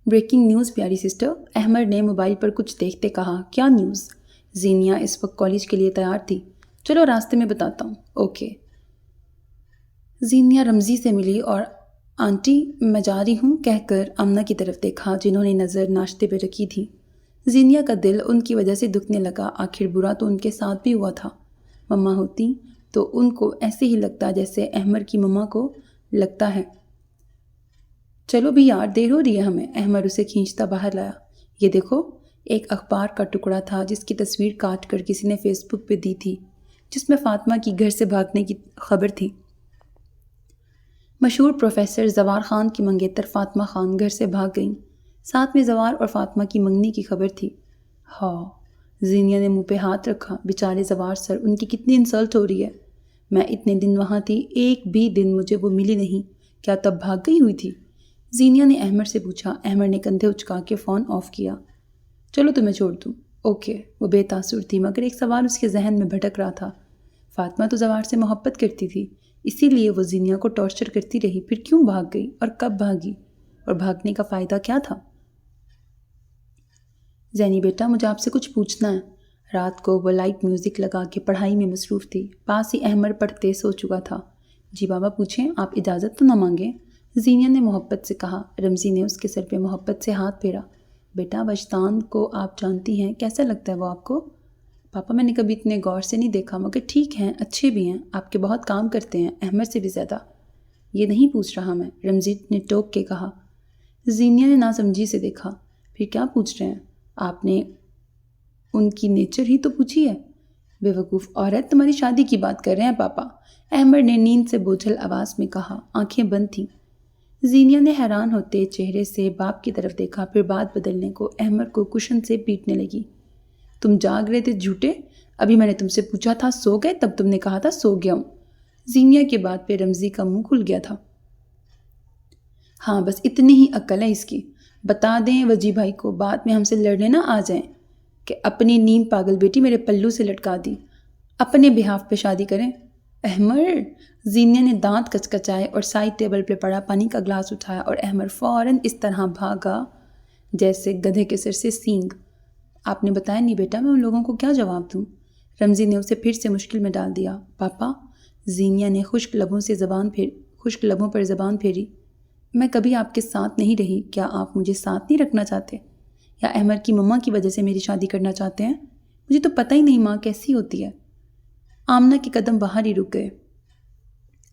بریکنگ نیوز پیاری سسٹر، احمد نے موبائل پر کچھ دیکھتے کہا۔ کیا نیوز؟ زینیا اس وقت کالج کے لیے تیار تھی۔ چلو راستے میں بتاتا ہوں۔ اوکے۔ زینیا رمزی سے ملی اور آنٹی میں جا رہی ہوں کہہ کر آمنہ کی طرف دیکھا جنہوں نے نظر ناشتے پہ رکھی تھی۔ زینیا کا دل ان کی وجہ سے دکھنے لگا، آخر برا تو ان کے ساتھ بھی ہوا تھا۔ مما ہوتی تو ان کو ایسے ہی لگتا جیسے احمد کی مما کو لگتا ہے۔ چلو بھی یار، دیر ہو رہی ہے ہمیں۔ احمد اسے کھینچتا باہر لایا۔ یہ دیکھو، ایک اخبار کا ٹکڑا تھا جس کی تصویر کاٹ کر کسی نے فیس بک پہ دی تھی، جس میں فاطمہ کی گھر سے بھاگنے کی خبر تھی۔ مشہور پروفیسر زوار خان کی منگیتر فاطمہ خان گھر سے بھاگ گئیں، ساتھ میں زوار اور فاطمہ کی منگنی کی خبر تھی۔ ہاں، زینیا نے منہ پہ ہاتھ رکھا۔ بیچارے زوار سر، ان کی کتنی انسلٹ ہو رہی ہے۔ میں اتنے دن وہاں تھی، ایک بھی دن مجھے وہ ملی نہیں، کیا تب بھاگ گئی ہوئی تھی؟ زینیا نے احمد سے پوچھا۔ احمد نے کندھے اچکا کے فون آف کیا۔ چلو تمہیں چھوڑ دوں۔ اوکے۔ وہ بے تاثر تھی، مگر ایک سوال اس کے ذہن میں بھٹک رہا تھا۔ فاطمہ تو زوار سے محبت کرتی تھی، اسی لیے وہ زینیا کو ٹارچر کرتی رہی، پھر کیوں بھاگ گئی اور کب بھاگی، اور بھاگنے کا فائدہ کیا تھا؟ زینی بیٹا، مجھے آپ سے کچھ پوچھنا ہے۔ رات کو وہ لائٹ میوزک لگا کے پڑھائی میں مصروف تھی، پاس ہی احمد پڑھتے سو چکا تھا۔ جی بابا پوچھیں، آپ اجازت تو نہ مانگیں؟ زینیا نے محبت سے کہا۔ رمزی نے اس کے سر پہ محبت سے ہاتھ پھیرا۔ بیٹا، وجدان کو آپ جانتی ہیں، کیسا لگتا ہے وہ آپ کو؟ پاپا میں نے کبھی اتنے غور سے نہیں دیکھا، مگر ٹھیک ہیں، اچھے بھی ہیں، آپ کے بہت کام کرتے ہیں، احمد سے بھی زیادہ۔ یہ نہیں پوچھ رہا میں، رمزی نے ٹوک کے کہا۔ زینیا نے ناسمجھی سے دیکھا۔ پھر کیا پوچھ رہے ہیں؟ آپ نے ان کی نیچر ہی تو پوچھی ہے۔ بے وقوف عورت، تمہاری شادی کی بات کر رہے ہیں پاپا، احمد نے نیند سے بوجھل آواز میں کہا، آنکھیں بند تھیں۔ زینیا نے حیران ہوتے چہرے سے باپ کی طرف دیکھا، پھر بات بدلنے کو احمد کو کشن سے پیٹنے لگی۔ تم جاگ رہے تھے جھوٹے؟ ابھی میں نے تم سے پوچھا تھا سو گئے، تب تم نے کہا تھا سو گیا ہوں۔ زینیا کی بات پہ رمزی کا منہ کھل گیا تھا۔ ہاں، بس اتنی ہی عقل ہے اس کی۔ بتا دیں وجی بھائی کو، بعد میں ہم سے لڑنے نہ آ جائیں کہ اپنی نیم پاگل بیٹی میرے پلو سے لٹکا دی، اپنے بہاف پہ شادی کریں۔ احمد! زینیا نے دانت کچکچائے اور سائڈ ٹیبل پہ پڑا پانی کا گلاس اٹھایا، اور احمد فوراً اس طرح بھاگا جیسے گدھے کے سر سے سینگ۔ آپ نے بتایا نہیں بیٹا، میں ان لوگوں کو کیا جواب دوں؟ رمزی نے اسے پھر سے مشکل میں ڈال دیا۔ پاپا، زینیا نے خشک لبوں پر زبان پھیری، میں کبھی آپ کے ساتھ نہیں رہی، کیا آپ مجھے ساتھ نہیں رکھنا چاہتے؟ یا احمد کی مما کی وجہ سے میری شادی کرنا چاہتے ہیں؟ مجھے تو پتہ ہی نہیں ماں کیسی ہوتی ہے۔ آمنہ کے قدم باہر ہی رک گئے۔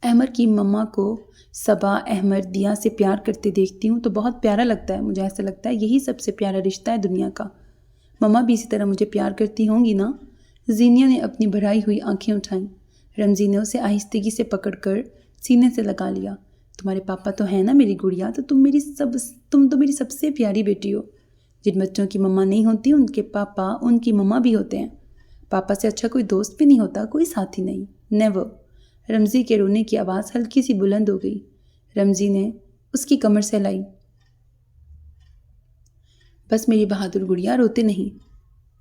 احمد کی مما کو صبا احمد دیا سے پیار کرتے دیکھتی ہوں تو بہت پیارا لگتا ہے، مجھے ایسا لگتا ہے یہی سب سے پیارا رشتہ ہے دنیا کا۔ مما بھی اسی طرح مجھے پیار کرتی ہوں گی نا؟ زینیا نے اپنی بھرائی ہوئی آنکھیں اٹھائیں۔ رمزی نے اسے آہستگی سے پکڑ کر سینے سے لگا لیا۔ تمہارے پاپا تو ہیں نا میری گڑیا، تو تم تو میری سب سے پیاری بیٹی ہو۔ جن بچوں کی مما نہیں ہوتی ان کے پاپا ان کی مما بھی ہوتے ہیں۔ پاپا سے اچھا کوئی دوست بھی نہیں ہوتا، کوئی ساتھی نہیں، نیور۔ رمزی کے رونے کی آواز ہلکی سی بلند ہو گئی۔ رمزی نے اس کی کمر سے لائی۔ بس میری بہادر گڑیا، روتے نہیں،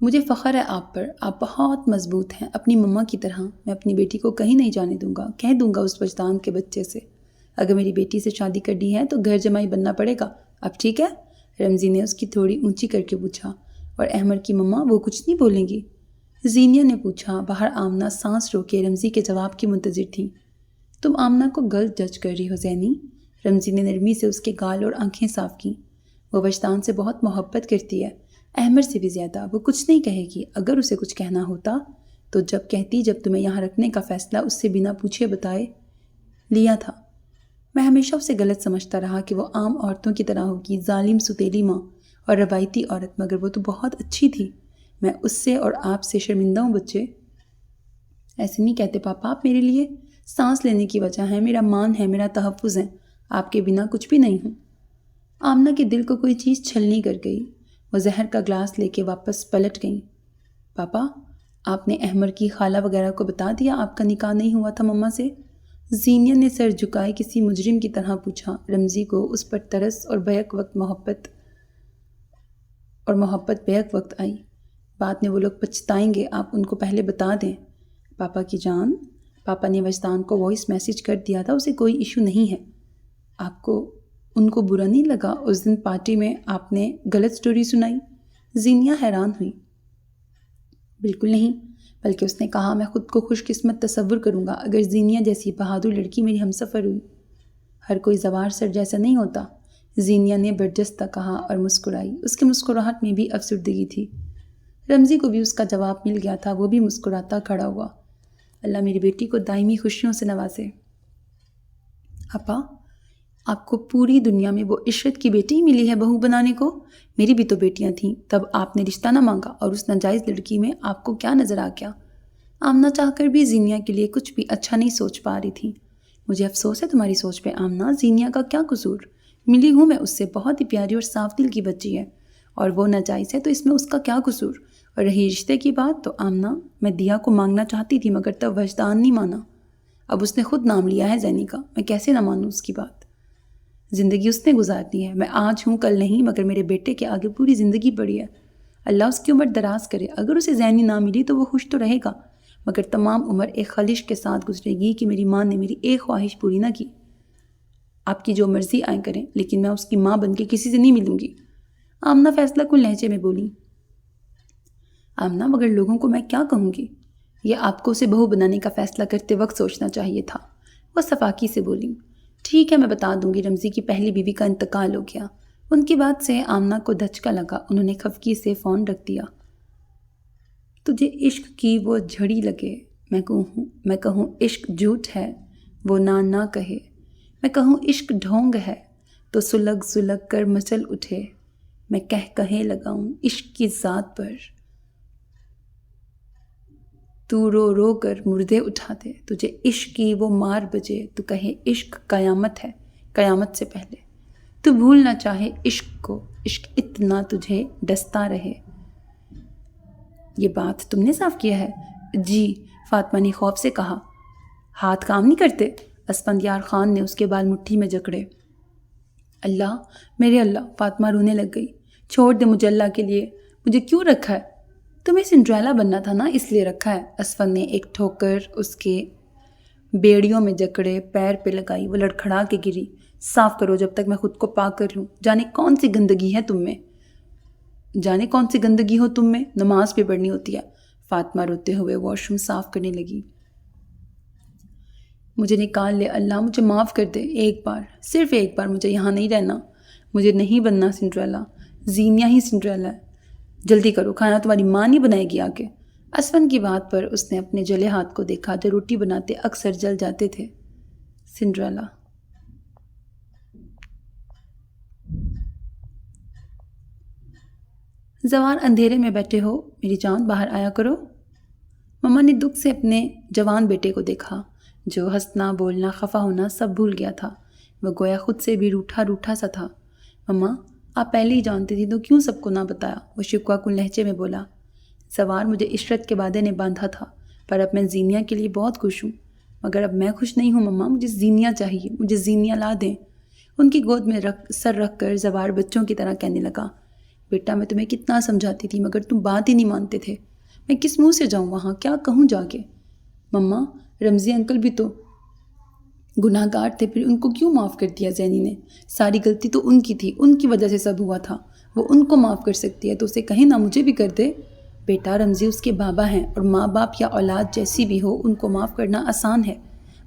مجھے فخر ہے آپ پر، آپ بہت مضبوط ہیں، اپنی مما کی طرح۔ میں اپنی بیٹی کو کہیں نہیں جانے دوں گا، کہہ دوں گا اس وجدان کے بچے سے، اگر میری بیٹی سے شادی کرنی ہے تو گھر جمائی بننا پڑے گا۔ اب ٹھیک ہے؟ رمزی نے اس کی تھوڑی اونچی کر کے پوچھا۔ اور احمد کی مما وہ کچھ نہیں بولیں گی؟ زینیا نے پوچھا۔ باہر آمنہ سانس روکے رمزی کے جواب کی منتظر تھی۔ تم آمنہ کو غلط جج کر رہی ہو زینی۔ رمزی نے نرمی سے اس کے گال اور آنکھیں صاف کیں۔ وہ وجدان سے بہت محبت کرتی ہے، احمد سے بھی زیادہ۔ وہ کچھ نہیں کہے گی، اگر اسے کچھ کہنا ہوتا تو جب کہتی جب تمہیں یہاں رکھنے کا فیصلہ اس سے بنا پوچھے بتائے لیا تھا۔ میں ہمیشہ اسے غلط سمجھتا رہا کہ وہ عام عورتوں کی طرح ہوگی، ظالم ستیلی ماں، اور روایتی عورت، مگر وہ تو بہت اچھی تھی۔ میں اس سے اور آپ سے شرمندہ ہوں بچے۔ ایسے نہیں کہتے پاپا، آپ میرے لیے سانس لینے کی وجہ ہیں، میرا مان ہے، میرا تحفظ ہے، آپ کے بنا کچھ بھی نہیں ہوں۔ آمنہ کے دل کو کوئی چیز چھلنی کر گئی۔ وہ زہر کا گلاس لے کے واپس پلٹ گئیں۔ پاپا، آپ نے احمر کی خالہ وغیرہ کو بتا دیا آپ کا نکاح نہیں ہوا تھا مما سے؟ زینیا نے سر جھکائے کسی مجرم کی طرح پوچھا۔ رمزی کو اس پر ترس اور بیک وقت محبت بیک وقت آئی۔ بعد میں وہ لوگ پچھتائیں گے، آپ ان کو پہلے بتا دیں۔ پاپا کی جان، پاپا نے وجدان کو وائس میسیج کر دیا تھا، اسے کوئی ایشو نہیں ہے۔ آپ کو ان کو برا نہیں لگا اس دن پارٹی میں آپ نے غلط سٹوری سنائی؟ زینیا حیران ہوئی۔ بالکل نہیں، بلکہ اس نے کہا میں خود کو خوش قسمت تصور کروں گا اگر زینیا جیسی بہادر لڑکی میری ہمسفر ہوئی۔ ہر کوئی زوار سر جیسا نہیں ہوتا، زینیا نے برجستہ کہا اور مسکرائی۔ اس کی مسکراہٹ میں بھی افسردگی تھی۔ رمزی کو بھی اس کا جواب مل گیا تھا، وہ بھی مسکراتا کھڑا ہوا۔ اللہ میری بیٹی کو دائمی خوشیوں سے نوازے۔ اپا، آپ کو پوری دنیا میں وہ عشرت کی بیٹی ہی ملی ہے بہو بنانے کو؟ میری بھی تو بیٹیاں تھیں، تب آپ نے رشتہ نہ مانگا، اور اس ناجائز لڑکی میں آپ کو کیا نظر آ گیا؟ آمنہ چاہ کر بھی زینیا کے لیے کچھ بھی اچھا نہیں سوچ پا رہی تھی۔ مجھے افسوس ہے تمہاری سوچ پہ آمنہ، زینیا کا کیا قصور؟ ملی ہوں میں اس سے، بہت ہی پیاری اور صاف دل کی بچی ہے، اور وہ ناجائز ہے تو اس میں اس کا کیا قصور؟ اور رہی رشتے کی بات تو آمنہ، میں دیا کو مانگنا چاہتی تھی مگر تب وجدان نہیں مانا۔ اب اس نے خود نام لیا ہے زینی کا، میں کیسے نہ مانوں اس کی بات؟ زندگی اس نے گزارنی ہے، میں آج ہوں کل نہیں، مگر میرے بیٹے کے آگے پوری زندگی پڑی ہے۔ اللہ اس کی عمر دراز کرے۔ اگر اسے زینی نہ ملی تو وہ خوش تو رہے گا، مگر تمام عمر ایک خلش کے ساتھ گزرے گی کہ میری ماں نے میری ایک خواہش پوری نہ کی۔ آپ کی جو مرضی آئیں کریں، لیکن میں اس کی ماں بن کے کسی سے نہیں ملوں گی۔ آمنہ فیصلہ کن لہجے میں بولی۔ آمنہ، مگر لوگوں کو میں کیا کہوں گی؟ یہ آپ کو اسے بہو بنانے کا فیصلہ کرتے وقت سوچنا چاہیے تھا۔ وہ صفاقی سے بولی۔ ٹھیک ہے، میں بتا دوں گی، رمزی کی پہلی بیوی کا انتقال ہو گیا۔ ان کی بات سے آمنہ کو دھچکا لگا، انہوں نے خفگی سے فون رکھ دیا۔ تجھے عشق کی وہ جھڑی لگے، میں کہوں عشق جھوٹ ہے، وہ نہ کہے، میں کہوں عشق ڈھونگ ہے، تو سلگ کر مچل اٹھے، میں کہے لگاؤں عشق کی ذات پر، تو رو رو کر مردے اٹھا دے۔ تجھے عشق کی وہ مار بجے، تو کہے عشق قیامت ہے، قیامت سے پہلے، تو بھول نہ چاہے عشق کو، عشق اتنا تجھے ڈستا رہے۔ یہ بات تم نے صاف کیا ہے؟ جی، فاطمہ نے خوف سے کہا۔ ہاتھ کام نہیں کرتے؟ اسفندیار خان نے اس کے بال مٹھی میں جکڑے۔ اللہ، میرے اللہ، فاطمہ رونے لگ گئی۔ چھوڑ دے مجھے اللہ کے لیے، مجھے کیوں رکھا ہے؟ تمہیں سنڈریلا بننا تھا نا، اس لیے رکھا ہے۔ اسفند نے ایک ٹھوکر اس کے بیڑیوں میں جکڑے پیر پہ لگائی۔ وہ لڑکھڑا کے گری۔ صاف کرو جب تک میں خود کو پاک کر لوں۔ جانے کون سی گندگی ہو تم میں، نماز بھی پڑھنی ہوتی ہے۔ فاطمہ روتے ہوئے واش روم صاف کرنے لگی۔ مجھے نکال لے اللہ، مجھے معاف کر دے، ایک بار، صرف ایک بار مجھے یہاں نہیں رہنا، مجھے نہیں بننا سنڈریلا، زینیا ہی سنڈریلا ہے۔ جلدی کرو، کھانا تمہاری ماں نہیں بنائے گی آ کے۔ اسفند کی بات پر اس نے اپنے جلے ہاتھ کو دیکھا جو روٹی بناتے اکثر جل جاتے تھے۔ سنڈریلا۔ زوار، اندھیرے میں بیٹھے ہو میری جان، باہر آیا کرو۔ مما نے دکھ سے اپنے جوان بیٹے کو دیکھا جو ہنسنا، بولنا، خفا ہونا سب بھول گیا تھا۔ وہ گویا خود سے بھی روٹھا سا تھا۔ مما، آپ پہلے ہی جانتی تھی تو کیوں سب کو نہ بتایا؟ وہ شکوہ کن لہجے میں بولا۔ زوار، مجھے عشرت کے وعدے نے باندھا تھا، پر اب میں زینیا کے لیے بہت خوش ہوں، مگر اب میں خوش نہیں ہوں مما، مجھے زینیا چاہیے، مجھے زینیا لا دیں۔ ان کی گود میں سر رکھ کر زوار بچوں کی طرح کہنے لگا، بیٹا میں تمہیں کتنا سمجھاتی تھی مگر تم بات ہی نہیں مانتے تھے، میں کس منہ سے جاؤں وہاں، کیا کہوں جا کے؟ مما، رمزی انکل بھی تو گناہ گار تھے، پھر ان کو کیوں معاف کر دیا زینی نے؟ ساری غلطی تو ان کی تھی، ان کی وجہ سے سب ہوا تھا، وہ ان کو معاف کر سکتی ہے تو اسے کہیں نہ مجھے بھی کر دے۔ بیٹا، رمزی اس کے بابا ہیں، اور ماں باپ یا اولاد جیسی بھی ہو ان کو معاف کرنا آسان ہے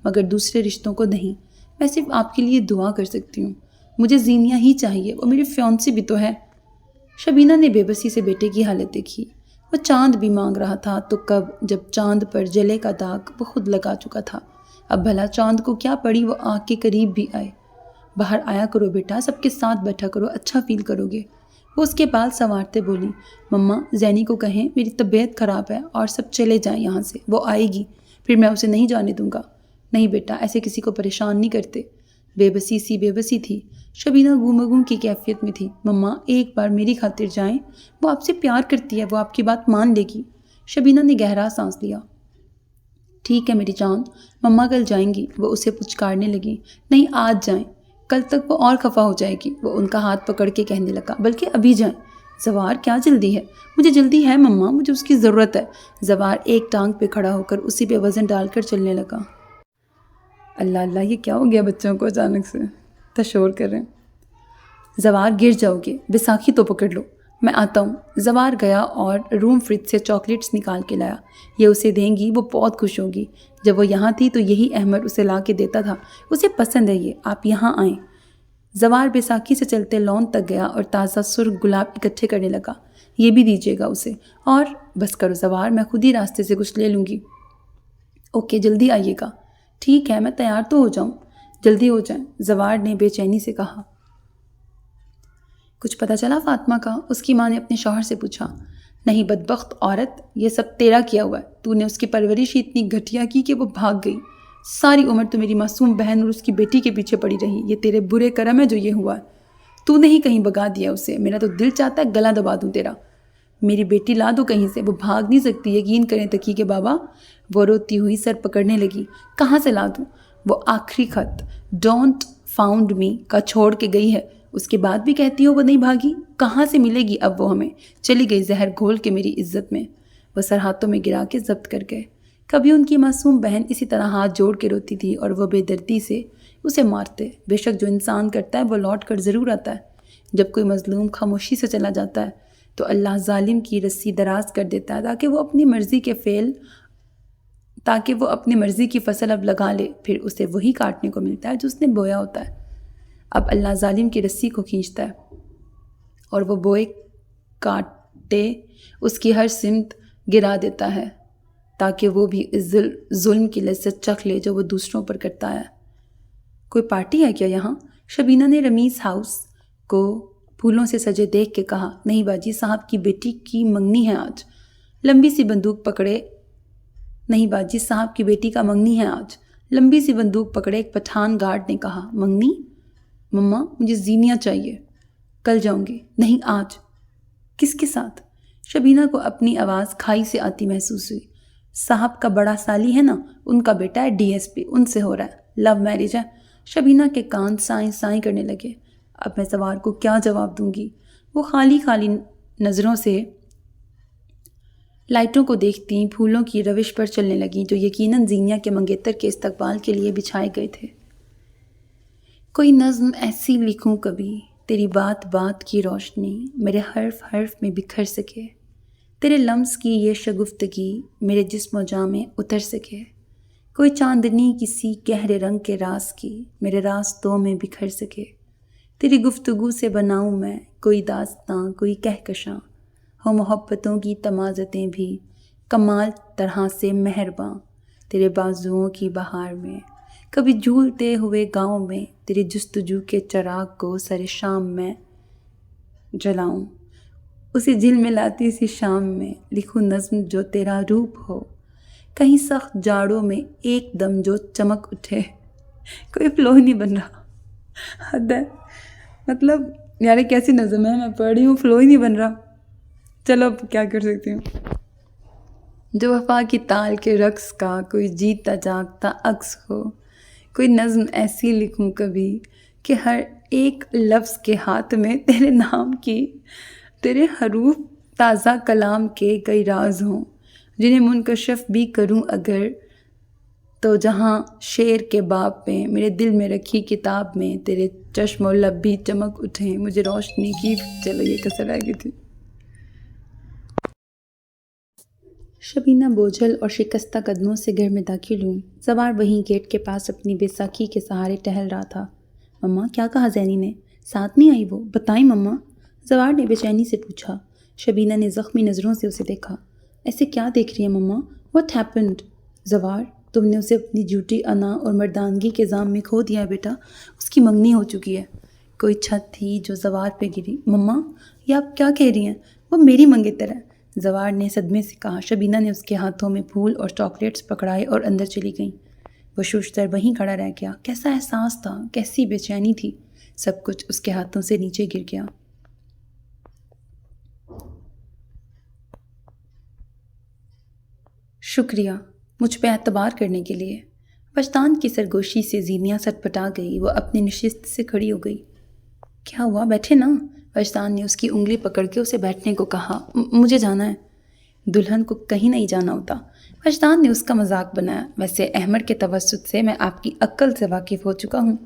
مگر دوسرے رشتوں کو نہیں۔ میں صرف آپ کے لیے دعا کر سکتی ہوں، مجھے زینیا ہی چاہیے، وہ میری فیونسی بھی تو ہے۔ شبینہ نے بے بسی سے بیٹے کی حالت دیکھی۔ وہ چاند بھی مانگ رہا تھا تو کب، جب چاند پر جلے کا داغ وہ خود لگا چکا تھا۔ اب بھلا چاند کو کیا پڑی وہ آنکھ کے قریب بھی آئے۔ باہر آیا کرو بیٹا، سب کے ساتھ بیٹھا کرو، اچھا فیل کرو گے۔ وہ اس کے بال سنوارتے بولی، مما زینی کو کہیں میری طبیعت خراب ہے اور سب چلے جائیں یہاں سے، وہ آئے گی پھر میں اسے نہیں جانے دوں گا۔ نہیں بیٹا، ایسے کسی کو پریشان نہیں کرتے۔ بے بسی تھی۔ شبینہ گم کی کیفیت میں تھی۔ مما ایک بار میری خاطر جائیں، وہ آپ سے پیار کرتی ہے، وہ آپ کی بات مان لے گی۔ شبینہ نے گہرا سانس لیا۔ ٹھیک ہے میری جان، مما کل جائیں گی، وہ اسے پچکارنے لگی۔ نہیں آج جائیں، کل تک وہ اور خفا ہو جائے گی، وہ ان کا ہاتھ پکڑ کے کہنے لگا، بلکہ ابھی جائیں۔ زوار کیا جلدی ہے؟ مجھے جلدی ہے مما، مجھے اس کی ضرورت ہے۔ زوار ایک ٹانگ پہ کھڑا ہو کر اسی پہ وزن ڈال کر چلنے لگا۔ اللہ اللہ، یہ کیا ہو گیا بچوں کو اچانک سے تشور کر رہے ہیں۔ زوار گر جاؤ گے، بیساکھی تو پکڑ لو، میں آتا ہوں۔ زوار گیا اور روم فریج سے چاکلیٹس نکال کے لایا۔ یہ اسے دیں گی، وہ بہت خوش ہوگی۔ جب وہ یہاں تھی تو یہی احمد اسے لا کے دیتا تھا، اسے پسند ہے یہ، آپ یہاں آئیں۔ زوار بیساکھی سے چلتے لون تک گیا اور تازہ سرخ گلاب اکٹھے کرنے لگا۔ یہ بھی دیجیے گا اسے، اور بس کرو زوار، میں خود ہی راستے سے کچھ لے لوں گی۔ اوکے جلدی آئیے گا۔ ٹھیک ہے، میں تیار تو ہو جاؤں۔ جلدی ہو جائیں، زوار نے بے چینی سے کہا۔ کچھ پتہ چلا فاطمہ کا؟ اس کی ماں نے اپنے شوہر سے پوچھا۔ نہیں بدبخت عورت، یہ سب تیرا کیا ہوا ہے، تو نے اس کی پرورش ہی اتنی گھٹیا کی کہ وہ بھاگ گئی۔ ساری عمر تو میری معصوم بہن اور اس کی بیٹی کے پیچھے پڑی رہی، یہ تیرے برے کرم ہے جو یہ ہوا ہے۔ تو نے ہی کہیں بگا دیا اسے، میرا تو دل چاہتا ہے گلا دبا دوں تیرا۔ میری بیٹی لا دو کہیں سے، وہ بھاگ نہیں سکتی، یقین کریں تقی کے بابا۔ وہ روتی ہوئی سر پکڑنے لگی۔ کہاں سے لا دوں؟ وہ آخری خط ڈونٹ فاؤنڈ می کا چھوڑ کے گئی ہے، اس کے بعد بھی کہتی ہو وہ نہیں بھاگی؟ کہاں سے ملے گی اب وہ ہمیں؟ چلی گئی زہر گھول کے میری عزت میں۔ وہ سر ہاتھوں میں گرا کے ضبط کر گئے۔ کبھی ان کی معصوم بہن اسی طرح ہاتھ جوڑ کے روتی تھی اور وہ بے دردی سے اسے مارتے۔ بے شک جو انسان کرتا ہے وہ لوٹ کر ضرور آتا ہے۔ جب کوئی مظلوم خاموشی سے چلا جاتا ہے تو اللہ ظالم کی رسی دراز کر دیتا ہے تاکہ وہ اپنی مرضی کی فصل اب لگا لے، پھر اسے وہی کاٹنے کو ملتا ہے جو اس نے بویا ہوتا ہے۔ اب اللہ ظالم کی رسی کو کھینچتا ہے اور وہ بوئے کاٹے اس کی ہر سمت گرا دیتا ہے تاکہ وہ بھی اس ظلم کی لذت چکھ لے جو وہ دوسروں پر کرتا ہے۔ کوئی پارٹی ہے کیا یہاں؟ شبینہ نے رمیز ہاؤس کو پھولوں سے سجے دیکھ کے کہا۔ نہیں باجی، صاحب کی بیٹی کی منگنی ہے آج۔ لمبی سی بندوق پکڑے نہیں باجی، صاحب کی بیٹی کا منگنی ہے آج، لمبی سی بندوق پکڑے ایک پٹھان گارڈ نے کہا۔ منگنی؟ مما مجھے زینیہ چاہیے، کل جاؤں گی۔ نہیں آج۔ کس کے ساتھ؟ شبینہ کو اپنی آواز کھائی سے آتی محسوس ہوئی۔ صاحب کا بڑا سالی ہے نا، ان کا بیٹا ہے DSP، ان سے ہو رہا ہے، لو میرج ہے۔ شبینہ کے کان سائیں سائیں کرنے لگے۔ اب میں زوار کو کیا جواب دوں گی؟ وہ خالی نظروں سے لائٹوں کو دیکھتی پھولوں کی روش پر چلنے لگی جو یقیناً زینیہ کے منگیتر کے استقبال کے لیے بچھائے گئے تھے۔ کوئی نظم ایسی لکھوں کبھی، تیری بات بات کی روشنی میرے حرف حرف میں بکھر سکے، تیرے لمس کی یہ شگفتگی میرے جسم و جاں میں اتر سکے، کوئی چاندنی کسی گہرے رنگ کے راز کی میرے راستوں میں بکھر سکے، تیری گفتگو سے بناؤں میں کوئی داستاں کوئی کہکشاں، ہو محبتوں کی تمازتیں بھی کمال طرح سے مہرباں، تیرے بازوؤں کی بہار میں کبھی جھولتے ہوئے گاؤں میں تیری جستجو کے چراغ کو سر شام میں جلاؤں، اسی جھل ملاتی سی شام میں لکھوں نظم جو تیرا روپ ہو، کہیں سخت جاڑوں میں ایک دم جو چمک اٹھے۔ کوئی فلو ہی نہیں بن رہا، حد ہے، مطلب یار کیسی نظم ہے، میں پڑھ رہی ہوں فلو ہی نہیں بن رہا۔ چلو اب کیا کر سکتی ہوں۔ جو وفا کی تال کے رقص کا کوئی جیتا جاگتا عکس ہو، کوئی نظم ایسی لکھوں کبھی کہ ہر ایک لفظ کے ہاتھ میں تیرے نام کی، تیرے حروف تازہ کلام کے کئی راز ہوں، جنہیں منکشف بھی کروں اگر تو جہاں شعر کے باب میں میرے دل میں رکھی کتاب میں تیرے چشم و لب بھی چمک اٹھیں، مجھے روشنی کی۔ چلو یہ کسر آ گئی تھی۔ شبینہ بوجھل اور شکستہ قدموں سے گھر میں داخل ہوئی۔ زوار وہیں گیٹ کے پاس اپنی بیساکھی کے سہارے ٹہل رہا تھا۔ مما کیا کہا زینی نے؟ ساتھ نہیں آئی وہ؟ بتائیں مما، زوار نے بے چینی سے پوچھا۔ شبینہ نے زخمی نظروں سے اسے دیکھا۔ ایسے کیا دیکھ رہی ہے مما؟ What happened? زوار تم نے اسے اپنی جھوٹی انا اور مردانگی کے زام میں کھو دیا بیٹا، اس کی منگنی ہو چکی ہے۔ کوئی چھت تھی جو زوار پہ گری۔ مما یہ آپ کیا کہہ رہی ہیں؟ وہ میری منگیتر ہے، زوار نے صدمے سے کہا۔ شبینہ نے اس کے ہاتھوں میں پھول اور چاکلیٹس پکڑائے اور اندر چلی گئیں۔ وہ شوشتر وہیں کھڑا رہ گیا۔ کیسا احساس تھا، کیسی بے چینی تھی، سب کچھ اس کے ہاتھوں سے نیچے گر گیا۔ شکریہ مجھ پہ اعتبار کرنے کے لیے۔ وجدان کی سرگوشی سے زینیا سٹپٹا گئی۔ وہ اپنی نشست سے کھڑی ہو گئی۔ کیا ہوا، بیٹھے نا؟ وجدان نے اس کی انگلی پکڑ کے اسے بیٹھنے کو کہا۔ مجھے جانا ہے۔ دلہن کو کہیں نہیں جانا ہوتا۔ وجدان نے اس کا مذاق بنایا۔ ویسے احمد کے توسط سے میں آپ کی عقل سے واقف ہو چکا ہوں۔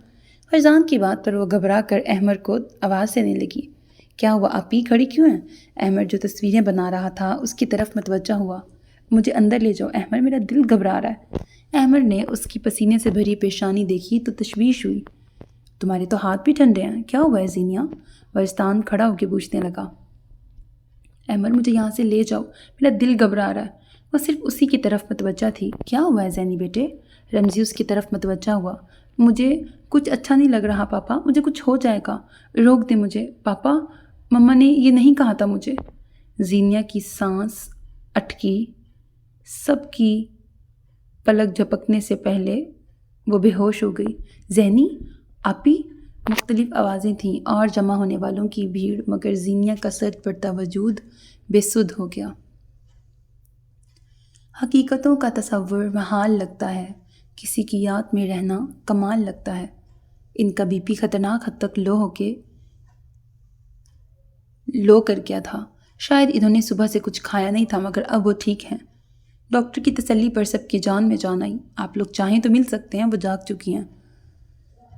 وجدان کی بات پر وہ گھبرا کر احمد کو آواز دینے لگی۔ کیا ہوا، آپ ہی کھڑی کیوں ہیں؟ احمد جو تصویریں بنا رہا تھا اس کی طرف متوجہ ہوا۔ مجھے اندر لے جاؤ احمد، میرا دل گھبرا رہا ہے۔ احمد نے اس کی پسینے سے بھری پیشانی دیکھی تو تشویش ہوئی۔ تمہارے تو ہاتھ بھی ٹھنڈے ہیں، کیا ہوا ہے زینیا؟ وجدان کھڑا ہو کے پوچھنے لگا۔ احمد مجھے یہاں سے لے جاؤ، میرا دل گھبرا رہا ہے۔ وہ صرف اسی کی طرف متوجہ تھی۔ کیا ہوا ہے زینی بیٹے؟ رمزی اس کی طرف متوجہ ہوا۔ مجھے کچھ اچھا نہیں لگ رہا پاپا، مجھے کچھ ہو جائے گا، روک دیں مجھے پاپا، مما نے یہ نہیں کہا تھا مجھے۔ زینیا کی سانس اٹکی۔ سب کی پلک جھپکنے سے پہلے وہ بے ہوش ہو گئی۔ زینی، آپی، مختلف آوازیں تھیں اور جمع ہونے والوں کی بھیڑ، مگر زینیا کا سر پڑتا وجود بے سدھ ہو گیا۔ حقیقتوں کا تصور محال لگتا ہے، کسی کی یاد میں رہنا کمال لگتا ہے۔ ان کا بی پی خطرناک حد تک لو کر گیا تھا۔ شاید انہوں نے صبح سے کچھ کھایا نہیں تھا، مگر اب وہ ٹھیک ہیں۔ ڈاکٹر کی تسلی پر سب کی جان میں جان آئی۔ آپ لوگ چاہیں تو مل سکتے ہیں، وہ جاگ چکی ہیں۔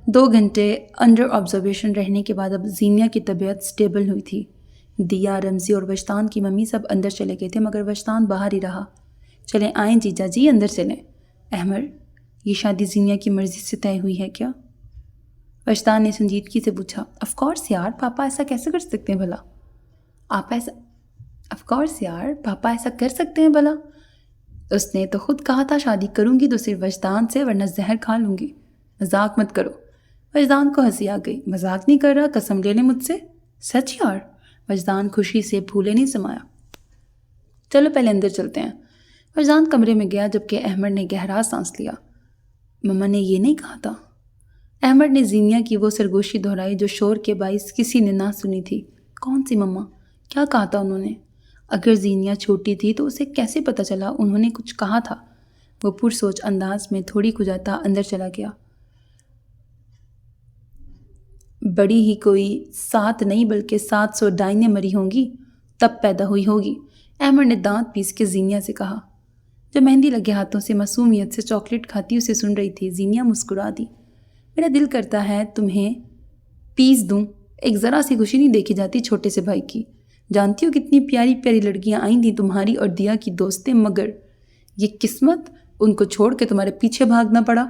2 گھنٹے انڈر آبزرویشن رہنے کے بعد اب زینیا کی طبیعت سٹیبل ہوئی تھی۔ دیا، رمزی اور وجدان کی ممی سب اندر چلے گئے تھے، مگر وجدان باہر ہی رہا۔ چلیں آئیں جیجا جی، اندر چلیں۔ احمد، یہ شادی زینیا کی مرضی سے طے ہوئی ہے کیا؟ وجدان نے سنجیدگی سے پوچھا۔ آف کورس یار، پاپا ایسا کیسے کر سکتے ہیں بھلا؟ آف کورس یار، پاپا ایسا کر سکتے ہیں بھلا؟ اس نے تو خود کہا تھا شادی کروں گی تو صرف وجدان سے، ورنہ زہر کھا لوں گی۔ مذاق مت کرو۔ وجدان کو ہنسی آ گئی۔ مذاق نہیں کر رہا، قسم لے لیں مجھ سے۔ سچ یار؟ وجدان خوشی سے پھولے نہیں سمایا۔ چلو پہلے اندر چلتے ہیں۔ وجدان کمرے میں گیا جبکہ احمد نے گہرا سانس لیا۔ مما نے یہ نہیں کہا تھا؟ احمد نے زینیا کی وہ سرگوشی دہرائی جو شور کے باعث کسی نے نہ سنی تھی۔ کون سی مما؟ کیا کہا تھا انہوں نے؟ اگر زینیا چھوٹی تھی تو اسے کیسے پتہ چلا انہوں نے کچھ کہا تھا؟ وہ پرسوچ انداز میں تھوڑی کھجاتا اندر چلا گیا۔ بڑی ہی کوئی 7 نہیں بلکہ 700 ڈائنیں مری ہوں گی، تب پیدا ہوئی ہوگی، احمد نے دانت پیس کے زینیا سے کہا، جو مہندی لگے ہاتھوں سے معصومیت سے چاکلیٹ کھاتی اسے سن رہی تھی۔ زینیا مسکرا دی۔ میرا دل کرتا ہے تمہیں پیس دوں، ایک ذرا سی خوشی نہیں دیکھی جاتی چھوٹے سے بھائی کی۔ جانتی ہو کتنی پیاری پیاری لڑکیاں آئی تھیں تمہاری اور دیا کی دوستیں، مگر یہ قسمت، ان کو چھوڑ کے تمہارے پیچھے بھاگنا پڑا۔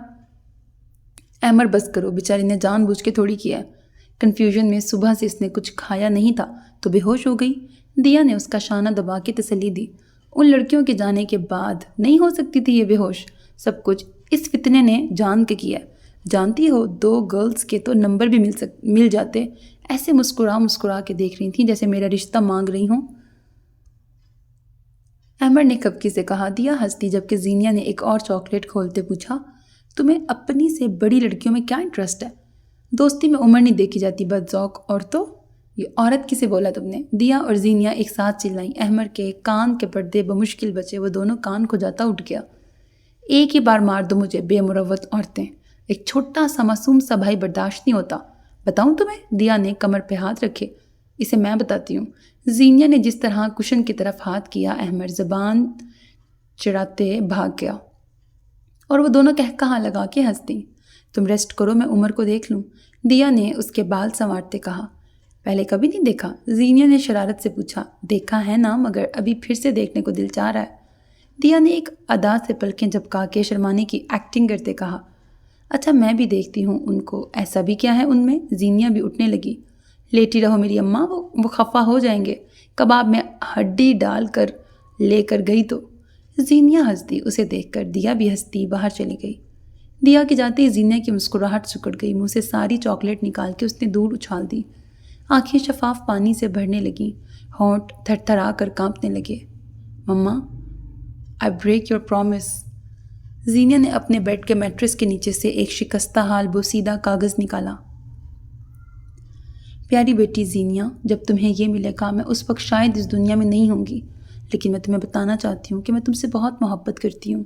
احمد بس کرو، بیچاری نے جان بوجھ کے تھوڑی کیا ہے۔ کنفیوژن میں صبح سے اس نے کچھ کھایا نہیں تھا تو بے ہوش ہو گئی۔ دیا نے اس کا شانہ دبا کے تسلی دی۔ ان لڑکیوں کے جانے کے بعد نہیں ہو سکتی تھی یہ بے ہوش، سب کچھ اس فتنے نے جان کے کیا۔ جانتی ہو 2 گرلز کے تو نمبر بھی مل جاتے۔ ایسے مسکرا کے دیکھ رہی تھیں جیسے میرا رشتہ مانگ رہی ہوں۔ احمد نے کبکی سے کہا۔ دیا ہنستی جبکہ زینیا نے ایک اور چاکلیٹ کھولتے پوچھا، تمہیں اپنی سے بڑی لڑکیوں میں کیا انٹرسٹ ہے؟ دوستی میں عمر نہیں دیکھی جاتی بدذوق عورتوں۔ یہ عورت کسے بولا تم نے؟ دیا اور زینیا ایک ساتھ چلائیں۔ احمد کے کان کے پردے بمشکل بچے، وہ دونوں کان کھجاتا اٹھ گیا۔ ایک ہی بار مار دو مجھے، بے مروت عورتیں، ایک چھوٹا سا معصوم سا بھائی برداشت نہیں ہوتا۔ بتاؤں تمہیں؟ دیا نے کمر پہ ہاتھ رکھے۔ اسے میں بتاتی ہوں۔ زینیا نے جس طرح کشن کی طرف ہاتھ کیا، احمد زبان چڑھاتے بھاگ گیا اور وہ دونوں کہا لگا کے ہنس دیں۔ تم ریسٹ کرو، میں عمر کو دیکھ لوں، دیا نے اس کے بال سنوارتے کہا۔ پہلے کبھی نہیں دیکھا؟ زینیا نے شرارت سے پوچھا۔ دیکھا ہے نا، مگر ابھی پھر سے دیکھنے کو دل چاہ رہا ہے۔ دیا نے ایک ادا سے پلکیں جھپکا کے شرمانے کی ایکٹنگ کرتے کہا۔ اچھا میں بھی دیکھتی ہوں ان کو، ایسا بھی کیا ہے ان میں؟ زینیا بھی اٹھنے لگی۔ لیٹی رہو میری اماں، وہ خفا ہو جائیں گے، کباب میں ہڈی ڈال کر لے کر گئی تو۔ زینیا ہنس دی اسے دیکھ کر۔ دیا بھی ہنستی باہر چلی گئی۔ دیا کے جاتے ہی زینیا کی مسکراہٹ سکڑ گئی، منہ سے ساری چاکلیٹ نکال کے اس نے دور اچھال دی۔ آنکھیں شفاف پانی سے بھرنے لگیں، ہونٹ تھر تھرا کر کانپنے لگے۔ مما، آئی بریک یور پرومس۔ زینیا نے اپنے بیڈ کے میٹرس کے نیچے سے ایک شکستہ حال بوسیدہ کاغذ نکالا۔ پیاری بیٹی زینیا، جب تمہیں یہ ملے گا میں اس وقت شاید اس دنیا میں نہیں ہوں گی، لیکن میں تمہیں بتانا چاہتی ہوں کہ میں تم سے بہت محبت کرتی ہوں۔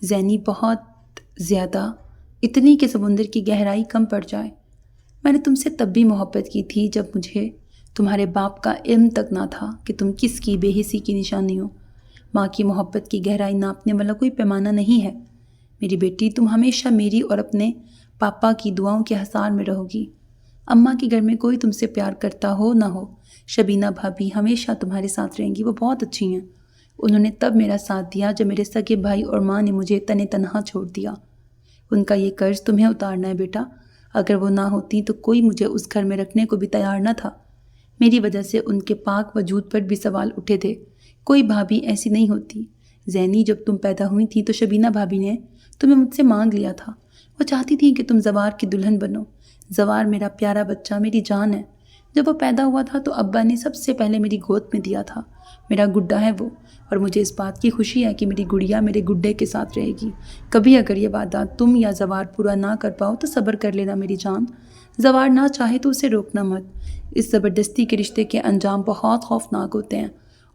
زینی، بہت زیادہ، اتنی کہ سمندر کی گہرائی کم پڑ جائے۔ میں نے تم سے تب بھی محبت کی تھی جب مجھے تمہارے باپ کا علم تک نہ تھا کہ تم کس کی بے حسی کی نشانی ہو۔ ماں کی محبت کی گہرائی ناپنے والا کوئی پیمانہ نہیں ہے۔ میری بیٹی، تم ہمیشہ میری اور اپنے پاپا کی دعاؤں کے حصار میں رہو گی۔ اماں کے گھر میں کوئی تم سے پیار کرتا ہو نہ ہو، شبینہ بھابھی ہمیشہ تمہارے ساتھ رہیں گی۔ وہ بہت اچھی ہیں۔ انہوں نے تب میرا ساتھ دیا جب میرے سگے بھائی اور ماں نے مجھے تنے تنہا چھوڑ دیا۔ ان کا یہ قرض تمہیں اتارنا ہے بیٹا۔ اگر وہ نہ ہوتی تو کوئی مجھے اس گھر میں رکھنے کو بھی تیار نہ تھا۔ میری وجہ سے ان کے پاک وجود پر بھی سوال اٹھے تھے۔ کوئی بھابھی ایسی نہیں ہوتی۔ زینی، جب تم پیدا ہوئی تھی تو شبینہ بھابھی نے تمہیں مجھ سے مانگ لیا تھا۔ وہ چاہتی تھی کہ تم زوار کی دلہن بنو۔ زوار میرا پیارا بچہ، میری جان ہے۔ جب وہ پیدا ہوا تھا تو ابا نے سب سے پہلے میری گود میں دیا تھا۔ میرا گڈا ہے وہ، اور مجھے اس بات کی خوشی ہے کہ میری گڑیا میرے گڈے کے ساتھ رہے گی۔ کبھی اگر یہ وعدہ تم یا زوار پورا نہ کر پاؤ تو صبر کر لینا میری جان۔ زوار نہ چاہے تو اسے روکنا مت۔ اس زبردستی کے رشتے کے انجام بہت خوفناک ہوتے ہیں،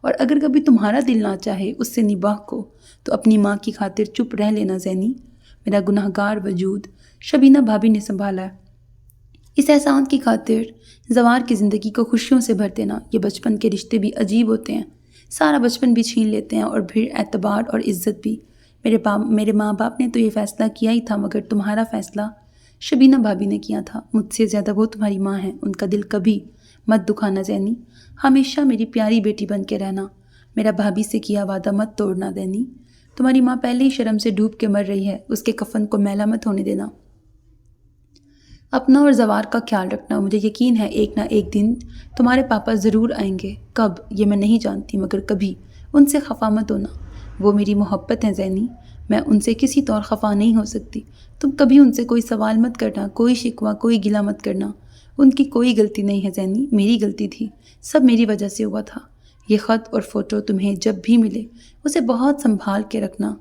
اور اگر کبھی تمہارا دل نہ چاہے اس سے نباہ کو تو اپنی ماں کی خاطر چپ رہ لینا زینی۔ میرا گناہگار وجود شبینہ بھابھی نے سنبھالا ہے۔ اس احسان کی خاطر زوار کی زندگی کو خوشیوں سے بھر دینا۔ یہ بچپن کے رشتے بھی عجیب ہوتے ہیں، سارا بچپن بھی چھین لیتے ہیں اور پھر اعتبار اور عزت بھی۔ میرے ماں باپ نے تو یہ فیصلہ کیا ہی تھا، مگر تمہارا فیصلہ شبینہ بھابھی نے کیا تھا۔ مجھ سے زیادہ وہ تمہاری ماں ہیں، ان کا دل کبھی مت دکھانا زینی۔ ہمیشہ میری پیاری بیٹی بن کے رہنا۔ میرا بھابھی سے کیا وعدہ مت توڑنا زینی۔ تمہاری ماں پہلے ہی شرم سے ڈوب کے مر رہی ہے، اس کے کفن کو میلا مت ہونے دینا۔ اپنا اور زوار کا خیال رکھنا۔ مجھے یقین ہے ایک نہ ایک دن تمہارے پاپا ضرور آئیں گے، کب یہ میں نہیں جانتی، مگر کبھی ان سے خفا مت ہونا۔ وہ میری محبت ہیں زینی، میں ان سے کسی طور خفا نہیں ہو سکتی۔ تم کبھی ان سے کوئی سوال مت کرنا، کوئی شکوہ، کوئی گلہ مت کرنا۔ ان کی کوئی غلطی نہیں ہے زینی، میری غلطی تھی، سب میری وجہ سے ہوا تھا۔ یہ خط اور فوٹو تمہیں جب بھی ملے اسے بہت سنبھال کے رکھنا۔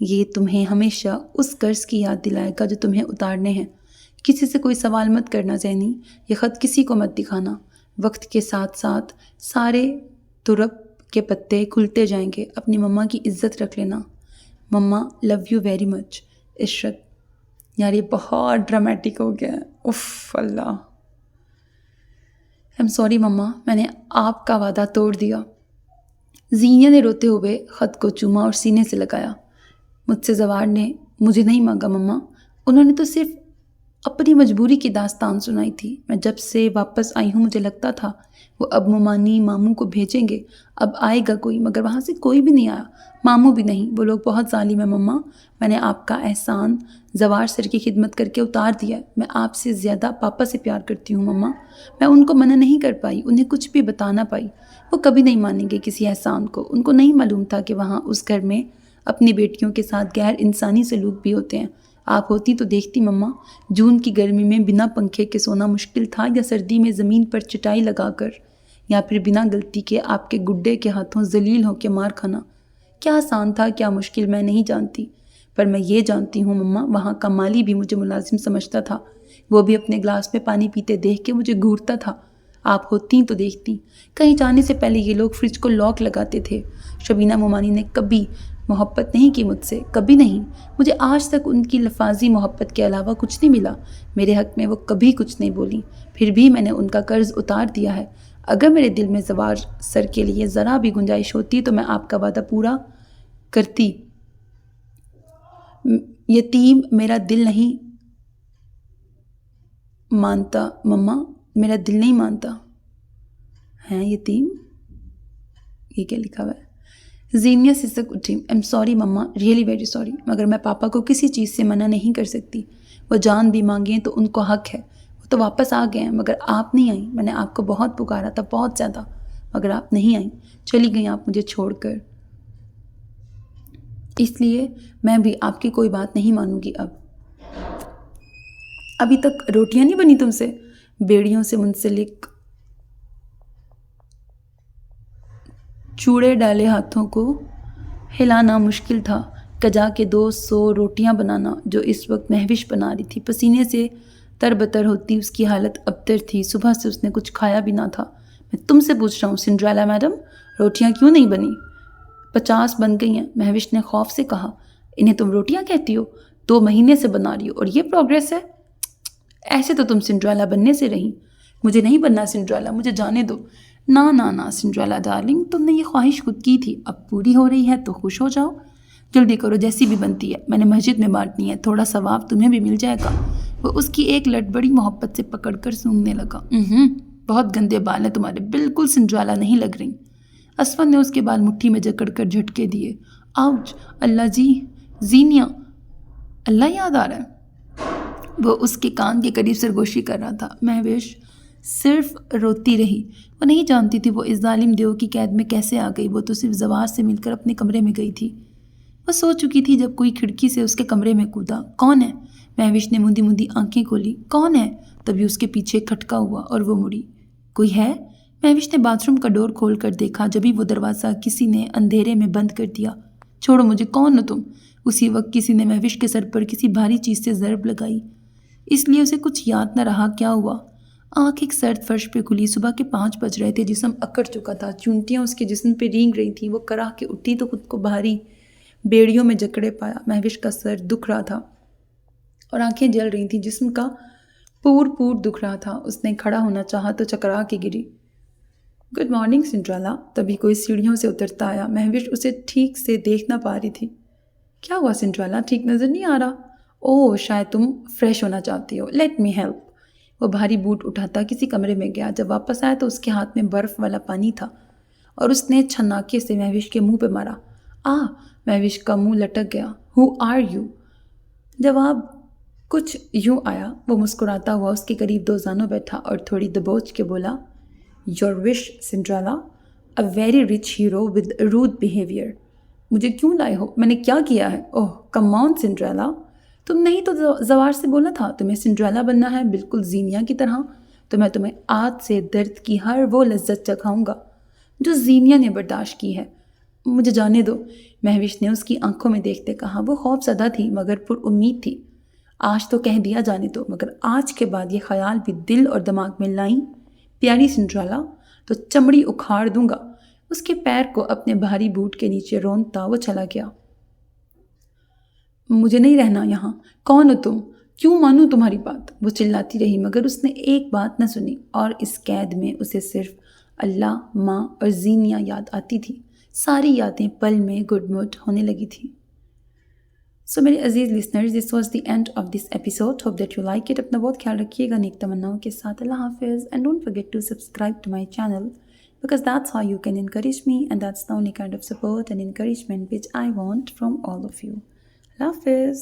یہ تمہیں ہمیشہ اس قرض کی یاد دلائے گا جو تمہیں اتارنے ہیں۔ کسی سے کوئی سوال مت کرنا زینی، یہ خط کسی کو مت دکھانا۔ وقت کے ساتھ ساتھ سارے ترپ کے پتے کھلتے جائیں گے۔ اپنی مما کی عزت رکھ لینا۔ مما، لو یو ویری مچ، عشرت۔ یار یہ بہت ڈرامیٹک ہو گیا ہے، اف اللہ۔ ایم سوری مما، میں نے آپ کا وعدہ توڑ دیا۔ زینیا نے روتے ہوئے خط کو چوما اور سینے سے لگایا۔ مجھ سے زوار نے مجھے نہیں مانگا مما، انہوں نے تو صرف اپنی مجبوری کی داستان سنائی تھی۔ میں جب سے واپس آئی ہوں مجھے لگتا تھا وہ اب ممانی ماموں کو بھیجیں گے، اب آئے گا کوئی، مگر وہاں سے کوئی بھی نہیں آیا، ماموں بھی نہیں۔ وہ لوگ بہت ظالم ہیں مما، میں نے آپ کا احسان زوار سر کی خدمت کر کے اتار دیا ہے۔ میں آپ سے زیادہ پاپا سے پیار کرتی ہوں مما، میں ان کو منع نہیں کر پائی، انہیں کچھ بھی بتا نہ پائی۔ وہ کبھی نہیں مانیں گے کسی احسان کو۔ ان کو نہیں معلوم تھا کہ وہاں اس گھر میں اپنی بیٹیوں کے ساتھ غیر انسانی سلوک بھی ہوتے ہیں۔ آپ ہوتی تو دیکھتی مما، جون کی گرمی میں بنا پنکھے کے سونا مشکل تھا، یا سردی میں زمین پر چٹائی لگا کر، یا پھر بنا غلطی کے آپ کے گڈے کے ہاتھوں ذلیل ہو کے مار کھانا۔ کیا آسان تھا کیا مشکل میں نہیں جانتی، پر میں یہ جانتی ہوں مما، وہاں کا مالی بھی مجھے ملازم سمجھتا تھا، وہ بھی اپنے گلاس میں پانی پیتے دیکھ کے مجھے گھورتا تھا۔ آپ ہوتی تو دیکھتی، کہیں جانے سے پہلے یہ لوگ فریج کو لاک لگاتے تھے۔ شبینہ ممانی نے کبھی محبت نہیں کی مجھ سے، کبھی نہیں۔ مجھے آج تک ان کی لفاظی محبت کے علاوہ کچھ نہیں ملا۔ میرے حق میں وہ کبھی کچھ نہیں بولی، پھر بھی میں نے ان کا قرض اتار دیا ہے۔ اگر میرے دل میں زوار سر کے لیے ذرا بھی گنجائش ہوتی تو میں آپ کا وعدہ پورا کرتی۔ یتیم میرا دل نہیں مانتا مما، میرا دل نہیں مانتا ہے یتیم۔ یہ کیا لکھا ہوا ہے؟ زینیا سسک اٹھی۔ ایم سوری مما، ریئلی ویری سوری، مگر میں پاپا کو کسی چیز سے منع نہیں کر سکتی۔ وہ جان بھی مانگیں تو ان کو حق ہے۔ وہ تو واپس آ گئے ہیں، مگر آپ نہیں آئیں۔ میں نے آپ کو بہت پکارا تھا، بہت زیادہ، مگر آپ نہیں آئیں، چلی گئیں آپ مجھے چھوڑ کر۔ اس لیے میں بھی آپ کی کوئی بات نہیں مانوں گی اب۔ ابھی تک روٹیاں نہیں بنی تم سے؟ بیڑیوں سے منسلک چوڑے ڈالے ہاتھوں کو ہلانا مشکل تھا. کجا کے 200 روٹیاں بنانا جو اس وقت مہوش بنا رہی تھی. پسینے سے تربتر ہوتی اس کی حالت ابتر تھی. صبح سے اس نے کچھ کھایا بھی نہ تھا. میں تم سے پوچھ رہا ہوں سنڈریلا میڈم، روٹیاں کیوں نہیں بنی؟ 50 بن گئی ہیں، مہوش نے خوف سے کہا. انہیں تم روٹیاں کہتی ہو؟ 2 مہینے سے بنا رہی ہو اور یہ پروگریس ہے؟ ایسے تو تم سنڈریلا بننے سے رہی. مجھے نہیں بننا سنڈریلا، مجھے جانے دو. نہ سنڈریلا ڈارلنگ، تم نے یہ خواہش خود کی تھی، اب پوری ہو رہی ہے تو خوش ہو جاؤ. جلدی کرو، جیسی بھی بنتی ہے. میں نے مسجد میں بانٹنی ہے، تھوڑا ثواب تمہیں بھی مل جائے گا. وہ اس کی ایک لٹ بڑی محبت سے پکڑ کر سونگھنے لگا. بہت گندے بال ہیں تمہارے، بالکل سنڈریلا نہیں لگ رہی. اسفن نے اس کے بال مٹھی میں جکڑ کر جھٹکے دیے. آؤچ! اللہ جی! زینیا! اللہ یاد آ رہا ہے. وہ اس کے کان کے قریب سرگوشی کر رہا تھا. مہوش صرف روتی رہی. وہ نہیں جانتی تھی وہ اس ظالم دیو کی قید میں کیسے آ گئی. وہ تو صرف زوار سے مل کر اپنے کمرے میں گئی تھی. وہ سو چکی تھی جب کوئی کھڑکی سے اس کے کمرے میں کودا. کون ہے؟ مہوش نے مندی مندی آنکھیں کھولی. کون ہے؟ تبھی اس کے پیچھے کھٹکا ہوا اور وہ مڑی. کوئی ہے؟ مہوش نے باتھ روم کا ڈور کھول کر دیکھا. جبھی وہ دروازہ کسی نے اندھیرے میں بند کر دیا. چھوڑو مجھے، کون ہو تم؟ اسی وقت کسی نے مہوش کے سر پر کسی بھاری چیز سے ضرب لگائی. اس لیے اسے کچھ یاد نہ رہا کیا ہوا. آنکھ ایک سرد فرش پہ کھلی. صبح کے 5 بج رہے تھے. جسم اکڑ چکا تھا. چونٹیاں اس کے جسم پہ رینگ رہی تھیں. وہ کراہ کے اٹھی تو خود کو بھاری بیڑیوں میں جکڑے پایا. مہوش کا سر دکھ رہا تھا اور آنکھیں جل رہی تھیں. جسم کا پور دکھ رہا تھا. اس نے کھڑا ہونا چاہا تو چکرا کے گری. Good morning Cinderella. تبھی کوئی سیڑھیوں سے اترتا آیا. مہوش اسے ٹھیک سے دیکھ نہ پا رہی تھی. کیا ہوا سنڈریلا؟ ٹھیک نظر نہیں آ رہا. اوہ، شاید تم فریش ہونا چاہتی ہو. Let me help. وہ بھاری بوٹ اٹھاتا کسی کمرے میں گیا. جب واپس آیا تو اس کے ہاتھ میں برف والا پانی تھا اور اس نے چھناکے سے مہوش کے منہ پہ مارا. مہوش کا منہ لٹک گیا. Who are you? جواب کچھ یوں آیا. وہ مسکراتا ہوا اس کے قریب 2 زانوں بیٹھا اور تھوڑی دبوچ کے بولا. Your wish Cinderella, a very rich hero with road behaviour. مجھے کیوں لائے ہو؟ میں نے کیا کیا ہے؟ اوہ کم آن سنڈریلا، تم نہیں تو زوار سے بولا تھا تمہیں سنڈریلا بننا ہے، بالکل زینیا کی طرح. تو میں تمہیں آج سے درد کی ہر وہ لذت چکھاؤں گا جو زینیا نے برداشت کی ہے. مجھے جانے دو، مہوش نے اس کی آنکھوں میں دیکھتے کہا. وہ خوف زدہ تھی مگر پر امید تھی. آج تو کہہ دیا جانے دو، مگر آج کے بعد یہ خیال بھی دل اور دماغ میں لائیں پیاری سنڈریلا تو چمڑی اکھاڑ دوں گا. اس کے پیر کو اپنے بھاری بوٹ کے نیچے رونتا وہ چلا گیا. مجھے نہیں رہنا یہاں. کون ہو تم؟ کیوں مانوں تمہاری بات؟ وہ چلاتی رہی مگر اس نے ایک بات نہ سنی اور اس قید میں اسے صرف اللہ، ماں اور زینیا یاد آتی تھی. ساری یادیں پل میں گڈ مڈ ہونے لگی تھی. سو میرے عزیز listeners, this was the end of this episode. Hope that you like it. اپنا بہت خیال رکھیے گا نیک تمناؤں کے ساتھ. اللہ حافظ. And don't forget to subscribe to my channel because that's how you can encourage me, and that's the only kind of support and encouragement which I want from all of you. Allah Hafiz.